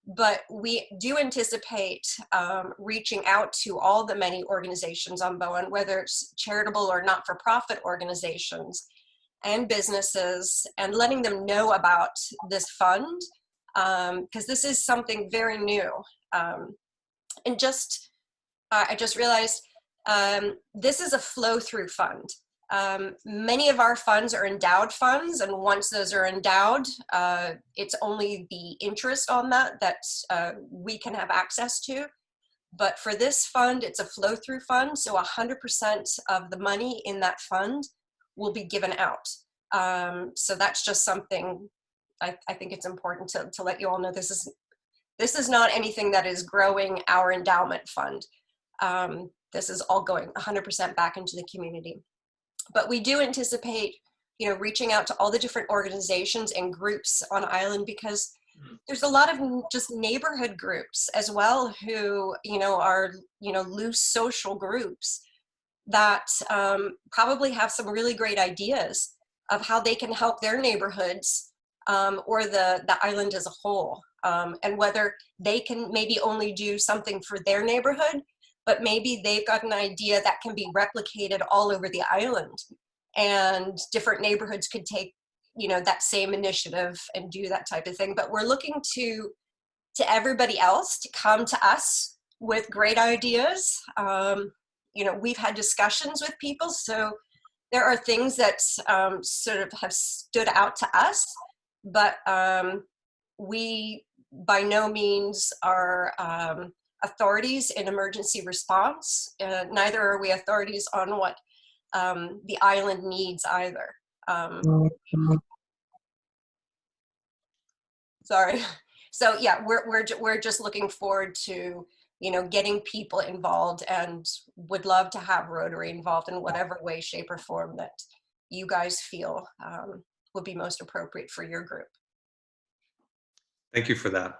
But we do anticipate reaching out to all the many organizations on Bowen, whether it's charitable or not-for-profit organizations and businesses, and letting them know about this fund, because this is something very new. And just, I just realized this is a flow-through fund. Many of our funds are endowed funds, and once those are endowed, it's only the interest on that we can have access to. But for this fund, it's a flow-through fund, so 100% of the money in that fund will be given out. So that's just something I think it's important to let you all know. This is not anything that is growing our endowment fund. This is all going 100% back into the community. But we do anticipate, you know, reaching out to all the different organizations and groups on island, because there's a lot of just neighborhood groups as well who, you know, are, you know, loose social groups that probably have some really great ideas of how they can help their neighborhoods or the island as a whole, and whether they can maybe only do something for their neighborhood, but maybe they've got an idea that can be replicated all over the island, and different neighborhoods could take, you know, that same initiative and do that type of thing. But we're looking to everybody else to come to us with great ideas. You know, we've had discussions with people, so there are things that sort of have stood out to us, but we by no means are authorities in emergency response. Neither are we authorities on what the island needs either. Sorry. So yeah, we're just looking forward to, you know, getting people involved, and would love to have Rotary involved in whatever way, shape, or form that you guys feel would be most appropriate for your group. Thank you for that.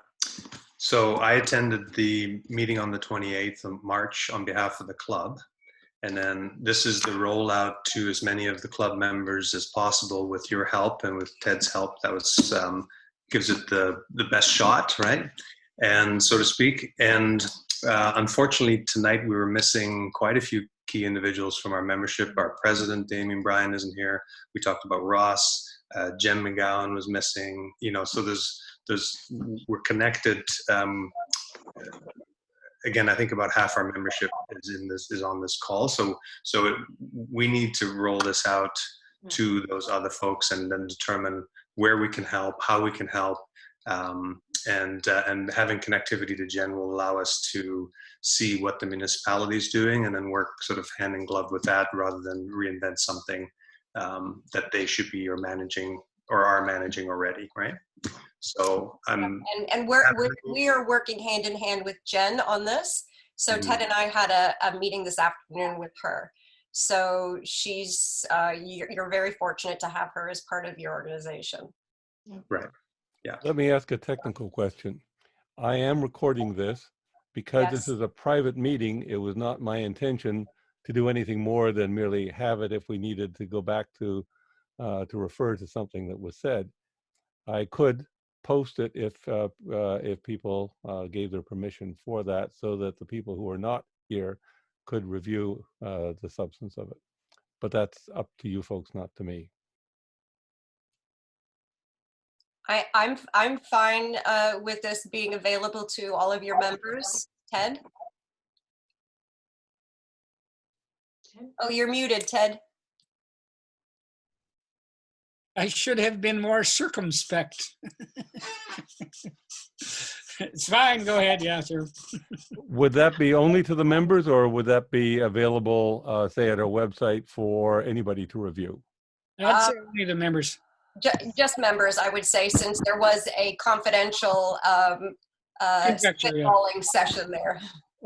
So I attended the meeting on the 28th of March on behalf of the club. And then this is the rollout to as many of the club members as possible with your help and with Ted's help. That was gives it the best shot, right? And so to speak. And unfortunately tonight we were missing quite a few key individuals from our membership. Our president, Damien Bryan, isn't here. We talked about Ross. Jen McGowan was missing. You know, so we're connected. Again, I think about half our membership is on this call. So we need to roll this out to those other folks, and then determine where we can help, how we can help, and having connectivity to Jen will allow us to see what the municipality is doing, and then work sort of hand in glove with that, rather than reinvent something that they should be or managing or are managing already, right? So and we are working hand in hand with Jen on this. So Ted and I had a meeting this afternoon with her. So she's you're very fortunate to have her as part of your organization. Right. Yeah. Let me ask a technical question. I am recording this because Yes. this is a private meeting. It was not my intention to do anything more than merely have it if we needed to go back to refer to something that was said. I could post it if people gave their permission for that, so that the people who are not here could review the substance of it. But that's up to you folks, not to me. I'm fine with this being available to all of your members. Ted? Oh, you're muted, Ted. I should have been more circumspect. It's fine, go ahead, yeah, sure. Would that be only to the members, or would that be available, say, at our website for anybody to review? I'd say only the members. Just members, I would say, since there was a confidential Conjecture, yeah. spitballing session there.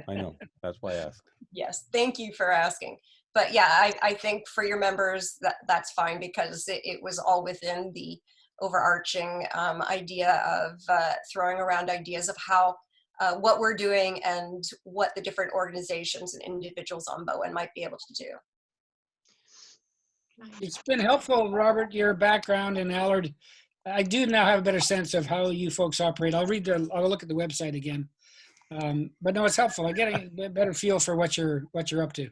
I know, that's why I asked. Yes, thank you for asking. But yeah, I think for your members, that's fine, because it was all within the overarching idea of throwing around ideas of how, what we're doing and what the different organizations and individuals on Bowen might be able to do. It's been helpful, Robert, your background, and Allard. I do now have a better sense of how you folks operate. I'll look at the website again. But no, it's helpful. I get a better feel for what you're up to.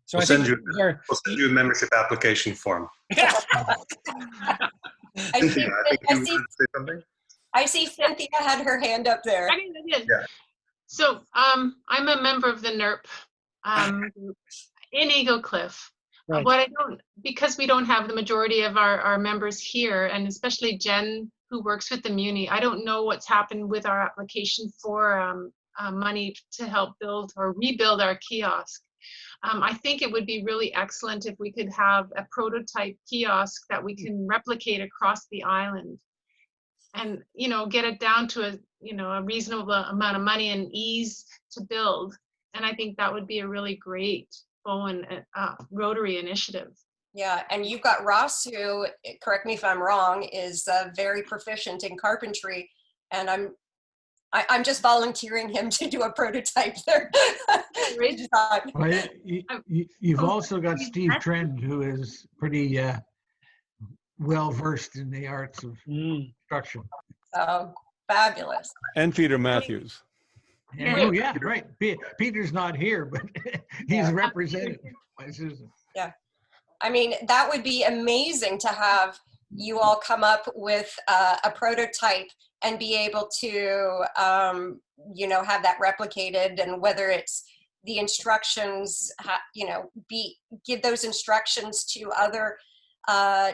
So we'll send you a membership application form. I see Cynthia had her hand up there. I did. Yeah. So I'm a member of the NERP in Eagle Cliff. Right. What I don't, because we don't have the majority of our members here, and especially Jen, who works with the Muni, I don't know what's happened with our application for money to help build or rebuild our kiosk. I think it would be really excellent if we could have a prototype kiosk that we can replicate across the island, and get it down to a reasonable amount of money and ease to build. And I think that would be a really great Bowen Rotary initiative. Yeah, and you've got Ross, who, correct me if I'm wrong, is very proficient in carpentry, and I'm just volunteering him to do a prototype there. Well, you've also got Steve Trend, who is pretty well versed in the arts of construction. Oh, fabulous. And Peter Matthews. And, oh yeah, right. Peter's not here, but he's represented by Susan. Yeah, I mean, that would be amazing to have you all come up with a prototype and be able to, have that replicated, and whether it's the instructions, give those instructions to other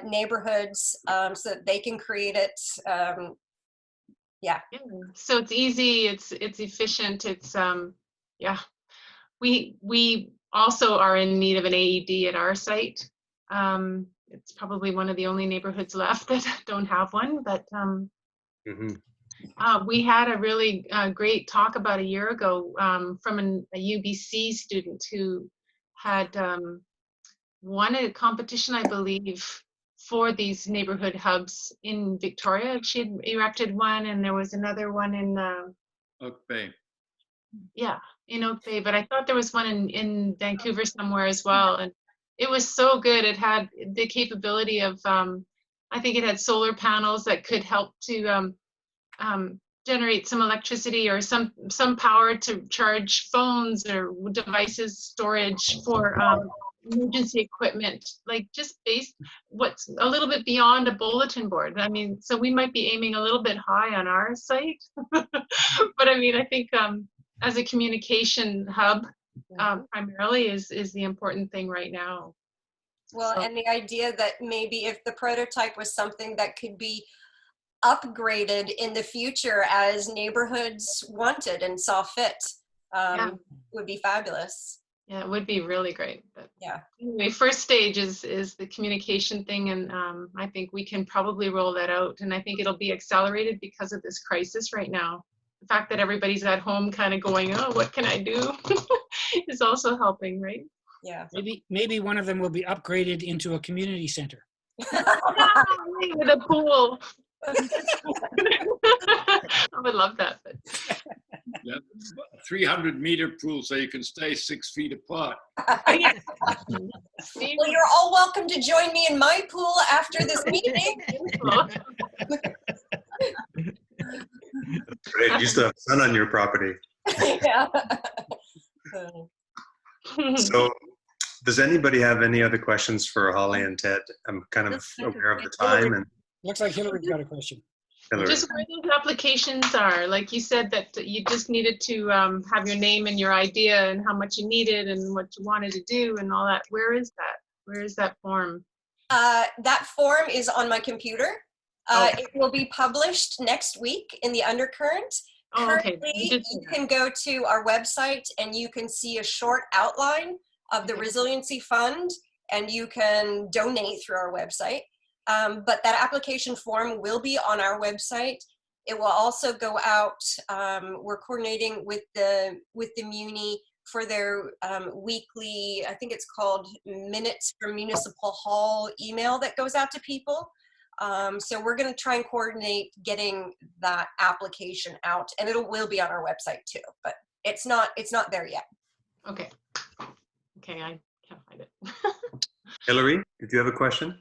neighborhoods so that they can create it. Yeah. So it's easy, it's efficient, it's we also are in need of an AED at our site. It's probably one of the only neighborhoods left that don't have one, but we had a really great talk about a year ago from a UBC student who had won a competition, I believe, for these neighborhood hubs in Victoria. She had erected one, and there was another one in Oak Bay. Yeah, in Oak Bay, but I thought there was one in Vancouver somewhere as well, and it was so good. It had the capability of I think it had solar panels that could help to generate some electricity or some power to charge phones or devices, storage for emergency equipment, like just what's a little bit beyond a bulletin board. I mean, so we might be aiming a little bit high on our site, but I mean, I think as a communication hub, primarily is the important thing right now. Well, so. And the idea that maybe if the prototype was something that could be upgraded in the future as neighborhoods wanted and saw fit, would be fabulous. Yeah, it would be really great. But yeah. Anyway, first stage is the communication thing, and I think we can probably roll that out. And I think it'll be accelerated because of this crisis right now. The fact that everybody's at home kind of going, oh, what can I do? is also helping, right? Yeah. Maybe one of them will be upgraded into a community center. With a pool. I would love that. But. Yeah, 300-meter pool so you can stay 6 feet apart. Well, you're all welcome to join me in my pool after this meeting. Great. You used to have sun on your property. Yeah. So, does anybody have any other questions for Holly and Ted? I'm kind of aware of the time. And Looks like Hillary's got a question. Hillary. Just where those applications are, like you said that you just needed to have your name and your idea and how much you needed and what you wanted to do and all that. Where is that? Where is that form? That form is on my computer. Oh. It will be published next week in the Undercurrent. Oh, okay. Currently, You did say you that. can go to our website and you can see a short outline of the Okay. Resiliency Fund, and you can donate through our website. But that application form will be on our website. It will also go out. We're coordinating with the Muni for their weekly, I think it's called Minutes from Municipal Hall email that goes out to people. So we're going to try and coordinate getting that application out, and it will be on our website too, but it's not there yet. Okay. Okay, I can't find it. Hillary, did you have a question?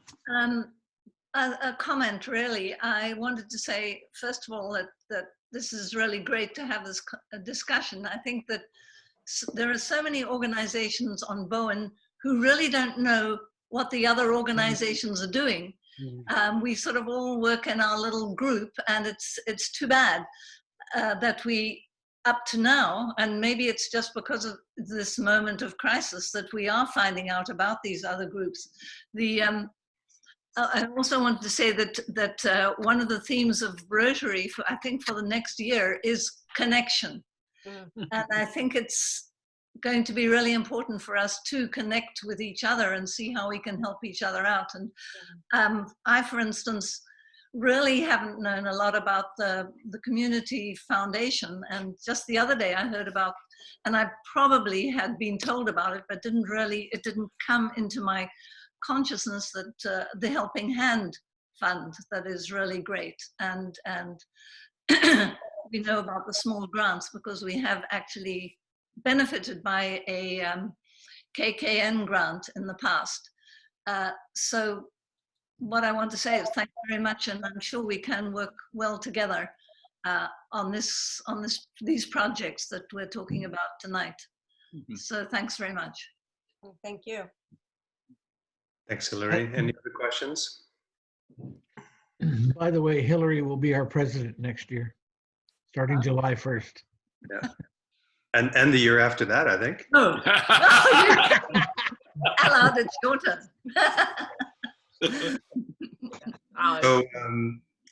A comment, really. I wanted to say, first of all, that this is really great to have this discussion. I think that there are so many organizations on Bowen who really don't know what the other organizations are doing. We sort of all work in our little group, and it's too bad that we, up to now, and maybe it's just because of this moment of crisis that we are finding out about these other groups. I also wanted to say that one of the themes of Rotary, I think for the next year, is connection. And I think it's going to be really important for us to connect with each other and see how we can help each other out. And I, for instance, really haven't known a lot about the Community Foundation. And just the other day I heard about, and I probably had been told about it, but it didn't come into my consciousness that the Helping Hand Fund, that is really great. And we know about the small grants because we have actually benefited by a KKN grant in the past. So what I want to say is thank you very much, and I'm sure we can work well together on these projects that we're talking about tonight. So thanks very much. Thank you. Thanks, Hillary. Any other questions? By the way, Hillary will be our president next year, starting July 1st. Yeah. And the year after that, I think. Oh, allowed, it's your turn. So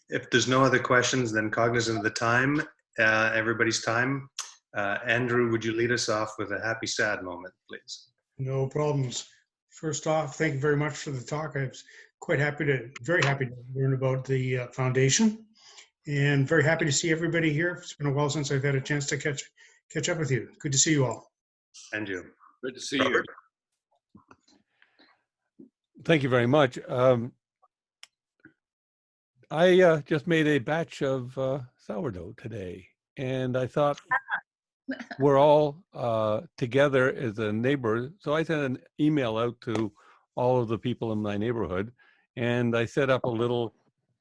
if there's no other questions, then cognizant of the time, everybody's time, Andrew, would you lead us off with a happy, sad moment, please? No problems. First off, thank you very much for the talk. I was very happy to learn about the foundation, and very happy to see everybody here. It's been a while since I've had a chance to catch up with you. Good to see you all. And you. Good to see Robert? you. Thank you very much. I just made a batch of sourdough today, and I thought we're all together as a neighbor. So I sent an email out to all of the people in my neighborhood, and I set up a little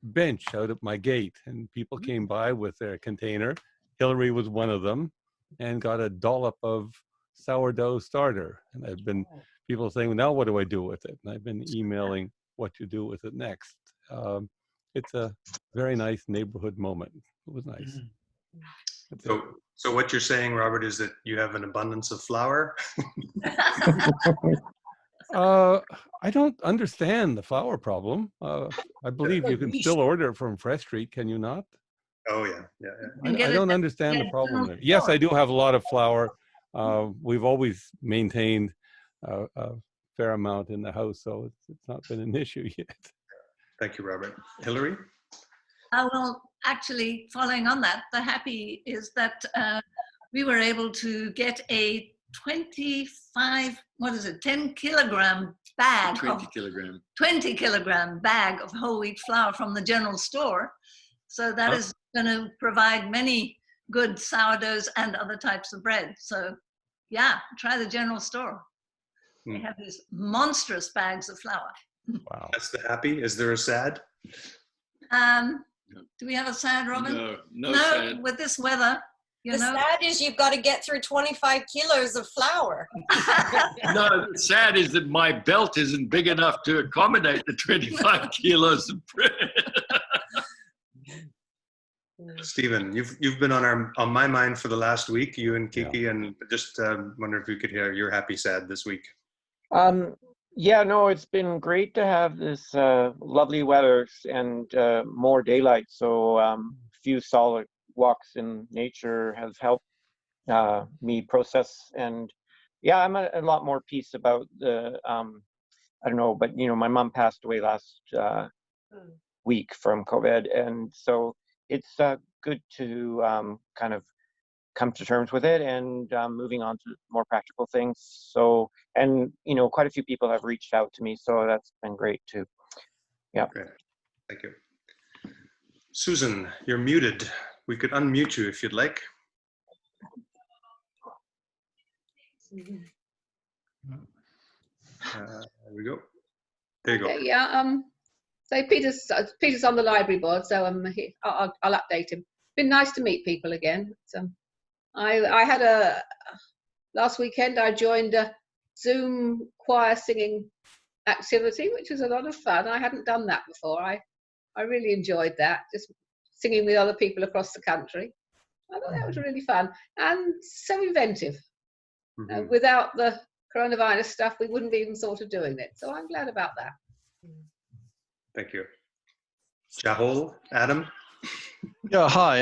bench out at my gate, and people came by with their container. Hillary was one of them, and got a dollop of sourdough starter. And I've been people saying, well, now what do I do with it? And I've been emailing what to do with it next. It's a very nice neighborhood moment. It was nice. So what you're saying, Robert, is that you have an abundance of flour? I don't understand the flour problem. I believe you can still order it from Fresh Street, can you not? Oh, yeah. I don't understand the problem there. Yes, I do have a lot of flour. We've always maintained a fair amount in the house, so it's not been an issue yet. Thank you, Robert. Hillary? Well, actually, following on that, the happy is that we were able to get a 10 kilogram bag 20 kilogram bag of whole wheat flour from the general store. So that is going to provide many good sourdoughs and other types of bread. So yeah, try the general store. They have these monstrous bags of flour. Wow. That's the happy. Is there a sad? Do we have a sad, Robin? No sad. With this weather, The sad is you've got to get through 25 kilos of flour. No, the sad is that my belt isn't big enough to accommodate the 25 kilos of bread. Stephen, you've been on my mind for the last week, you and Kiki, and just wonder if we could hear your happy sad this week. Yeah, no, it's been great to have this lovely weather and more daylight. So few solid walks in nature has helped me process, and yeah, I'm at a lot more peace about the I don't know, but you know, my mom passed away last week from COVID, and so it's good to kind of come to terms with it and moving on to more practical things. So, and you know, quite a few people have reached out to me, so that's been great too. Yeah. Okay. Thank you. Susan, you're muted. We could unmute you if you'd like. There we go. There you go. Okay, yeah. So Peter's on the library board, so I'll update him. Been nice to meet people again. So I had last weekend I joined a Zoom choir singing activity, which was a lot of fun. I hadn't done that before. I really enjoyed that, just singing with other people across the country. I thought that was really fun and so inventive. Mm-hmm. Without the coronavirus stuff, we wouldn't have even thought of doing it. So I'm glad about that. Thank you. Jahol, Adam? Yeah, hi.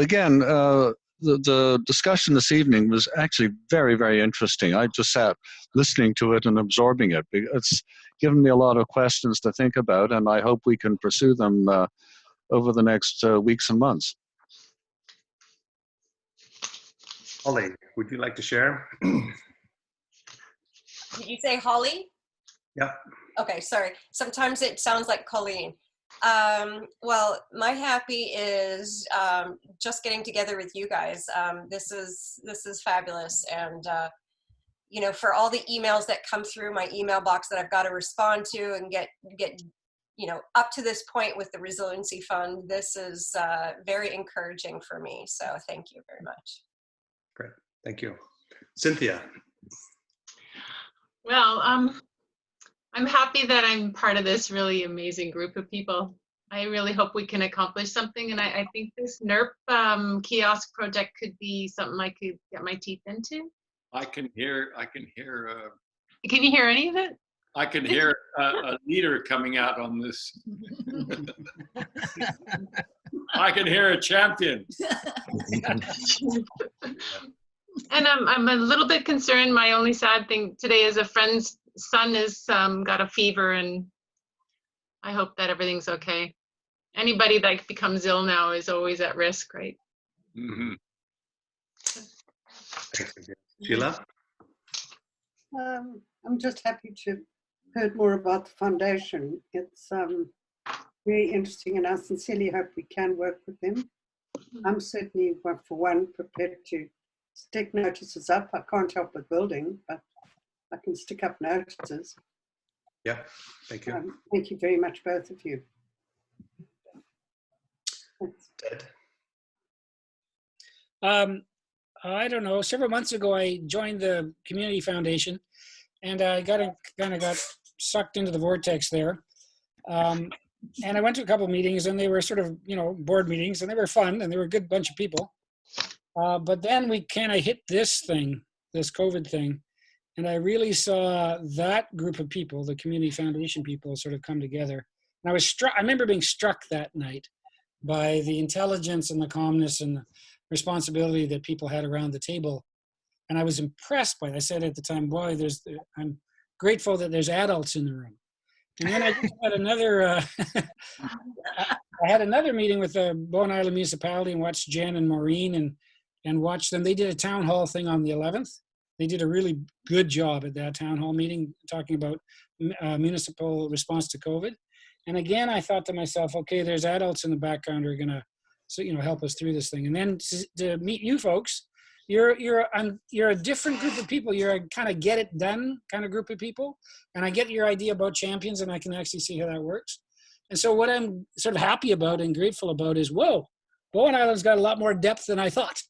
Again, the discussion this evening was actually very, very interesting. I just sat listening to it and absorbing it. It's given me a lot of questions to think about, and I hope we can pursue them over the next weeks and months. Holly, would you like to share? Did you say Holly? Yeah. Okay, sorry. Sometimes it sounds like Colleen. Well, my happy is just getting together with you guys. This is fabulous, and you know, for all the emails that come through my email box that I've got to respond to and get you know, up to this point with the Resiliency Fund, this is very encouraging for me. So thank you very much. Great, thank you. Cynthia. Well, I'm happy that I'm part of this really amazing group of people. I really hope we can accomplish something, and I think this NERP kiosk project could be something I could get my teeth into. I can hear. Can you hear any of it? I can hear a leader coming out on this. I can hear a champion. And I'm a little bit concerned. My only sad thing today is a friend's son has got a fever, and I hope that everything's okay. Anybody that becomes ill now is always at risk, right? Mm-hmm. Sheila? I'm just happy to heard more about the foundation. It's very interesting, and I sincerely hope we can work with them. I'm certainly, for one, prepared to stick notices up. I can't help with building, but I can stick up notices. Yeah, thank you. Thank you very much, both of you. Ted? I don't know. Several months ago, I joined the community foundation, and I kind of got sucked into the vortex there. And I went to a couple of meetings, and they were sort of, you know, board meetings, and they were fun, and they were a good bunch of people. But then we kind of hit this thing, this COVID thing, and I really saw that group of people, the community foundation people, sort of come together. And I was struck. I remember being struck that night by the intelligence and the calmness and the responsibility that people had around the table. And I was impressed by it. I said at the time, boy, I'm grateful that there's adults in the room. And then I just had another, I had another meeting with the Bowen Island Municipality and watched Jen and Maureen and watched them. They did a town hall thing on the 11th. They did a really good job at that town hall meeting, talking about municipal response to COVID. And again, I thought to myself, okay, there's adults in the background who are going to, so, you know, help us through this thing. And then to meet you folks, you're a different group of people. You're a kind of get it done kind of group of people. And I get your idea about champions, and I can actually see how that works. And so what I'm sort of happy about and grateful about is, whoa, Bowen Island's got a lot more depth than I thought,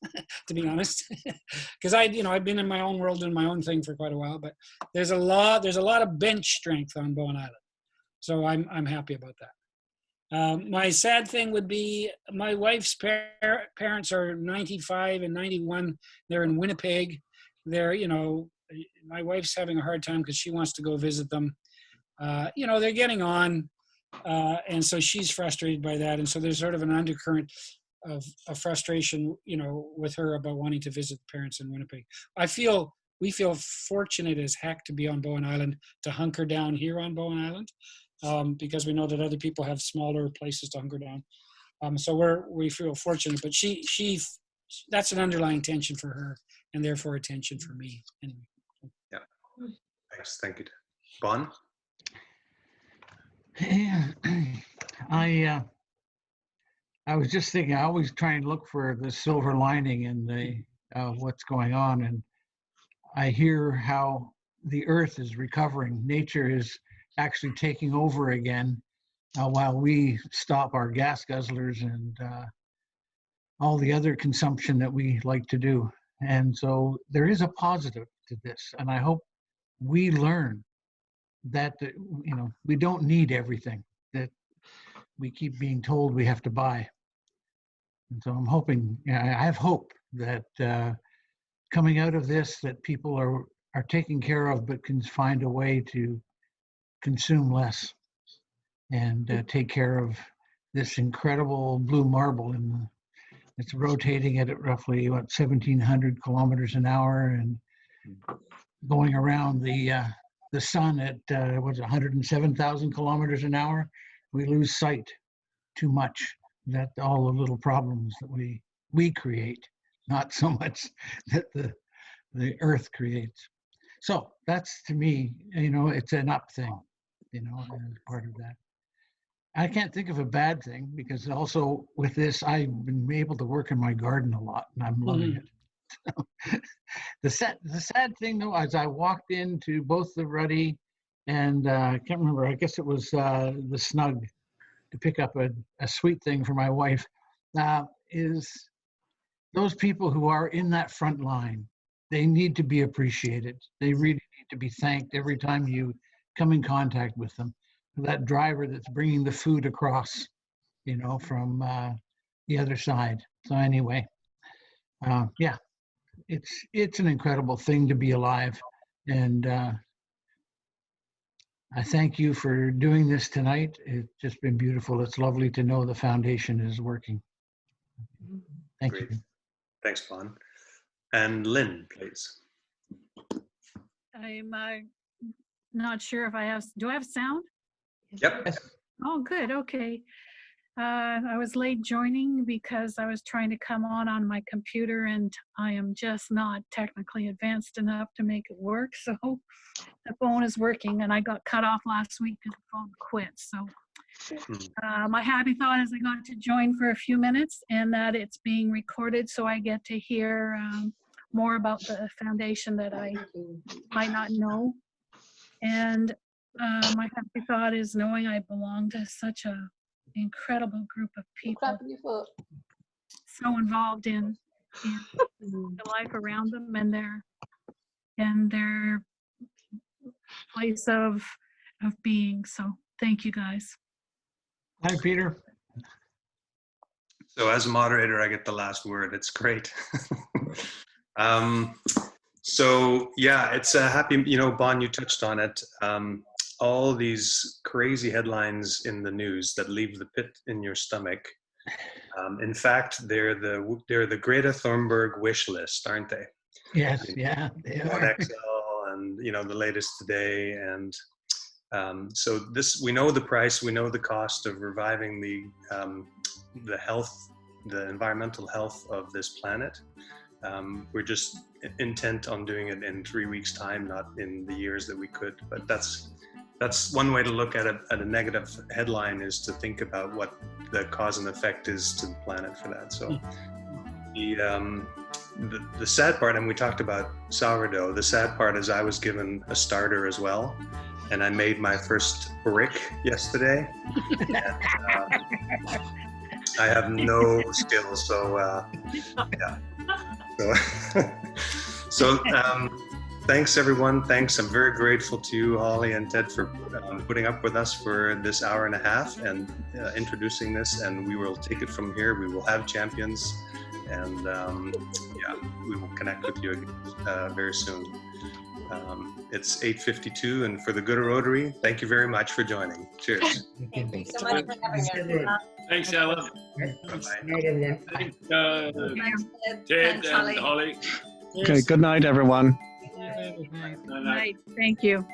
to be honest. Because I've been in my own world doing my own thing for quite a while, but there's a lot of bench strength on Bowen Island. So I'm happy about that. My sad thing would be my wife's parents are 95 and 91. They're in Winnipeg. They're, my wife's having a hard time because she wants to go visit them. They're getting on. And so she's frustrated by that. And so there's sort of an undercurrent of frustration, with her about wanting to visit the parents in Winnipeg. We feel fortunate as heck to be on Bowen Island, to hunker down here on Bowen Island, because we know that other people have smaller places to hunker down. So we feel fortunate, but she that's an underlying tension for her, and therefore a tension for me. Anyway. Yeah. Thanks. Thank you. Bon? Yeah, I was just thinking, I always try and look for the silver lining in the what's going on, and I hear how the earth is recovering. Nature is actually taking over again, while we stop our gas guzzlers and all the other consumption that we like to do. And so there is a positive to this, and I hope we learn that we don't need everything that we keep being told we have to buy. And so I'm hoping, I have hope that coming out of this, that people are taken care of, but can find a way to consume less and take care of this incredible blue marble. And it's rotating at roughly 1,700 kilometers an hour and going around the sun at 107,000 kilometers an hour. We lose sight too much that all the little problems that we create, not so much that the earth creates. So that's, to me, it's an up thing, as part of that. I can't think of a bad thing, because also with this, I've been able to work in my garden a lot, and I'm loving it. The sad thing, though, as I walked into both the Ruddy and I can't remember, I guess it was the Snug, to pick up a sweet thing for my wife, is those people who are in that front line. They need to be appreciated. They really need to be thanked every time you come in contact with them. That driver that's bringing the food across, from the other side. So anyway, yeah, it's an incredible thing to be alive, and I thank you for doing this tonight. It's just been beautiful. It's lovely to know the foundation is working. Thank Great. you. Thanks, Bon. And Lynn, please. I'm not sure if do I have sound? Yep. Yes. Oh, good. Okay. I was late joining because I was trying to come on my computer, and I am just not technically advanced enough to make it work. So the phone is working, and I got cut off last week because the phone quit. So my happy thought is I got to join for a few minutes, and that it's being recorded, so I get to hear more about the foundation that I might not know. And my happy thought is knowing I belong to such a incredible group of people, so involved in the life around them and their place of being. So thank you, guys. Hi, Peter. So as a moderator, I get the last word. It's great. So yeah, it's a happy, Bon, you touched on it. All these crazy headlines in the news that leave the pit in your stomach. In fact, they're the Greta Thunberg wish list, aren't they? Yes, yeah, they are. XL and the latest today, and so this, we know the price, we know the cost of reviving the health, the environmental health of this planet. We're just intent on doing it in 3 weeks' time, not in the years that we could. But that's one way to look at a negative headline, is to think about what the cause and effect is to the planet for that. So the sad part, and we talked about sourdough, the sad part is I was given a starter as well, and I made my first brick yesterday. And, I have no skills, so yeah. So thanks everyone. Thanks. I'm very grateful to you, Holly and Ted, for putting up with us for this hour and a half and introducing this. And we will take it from here. We will have champions, and yeah, we will connect with you again, very soon. It's 8:52, and for the good of Rotary, thank you very much for joining. Cheers. Thank you so much for having us. Thanks, Alan. Good night, everyone. Thanks, Thanks, Ted. Ted Thanks, and Holly. Okay, good night, everyone. Night, night. Right. Thank you.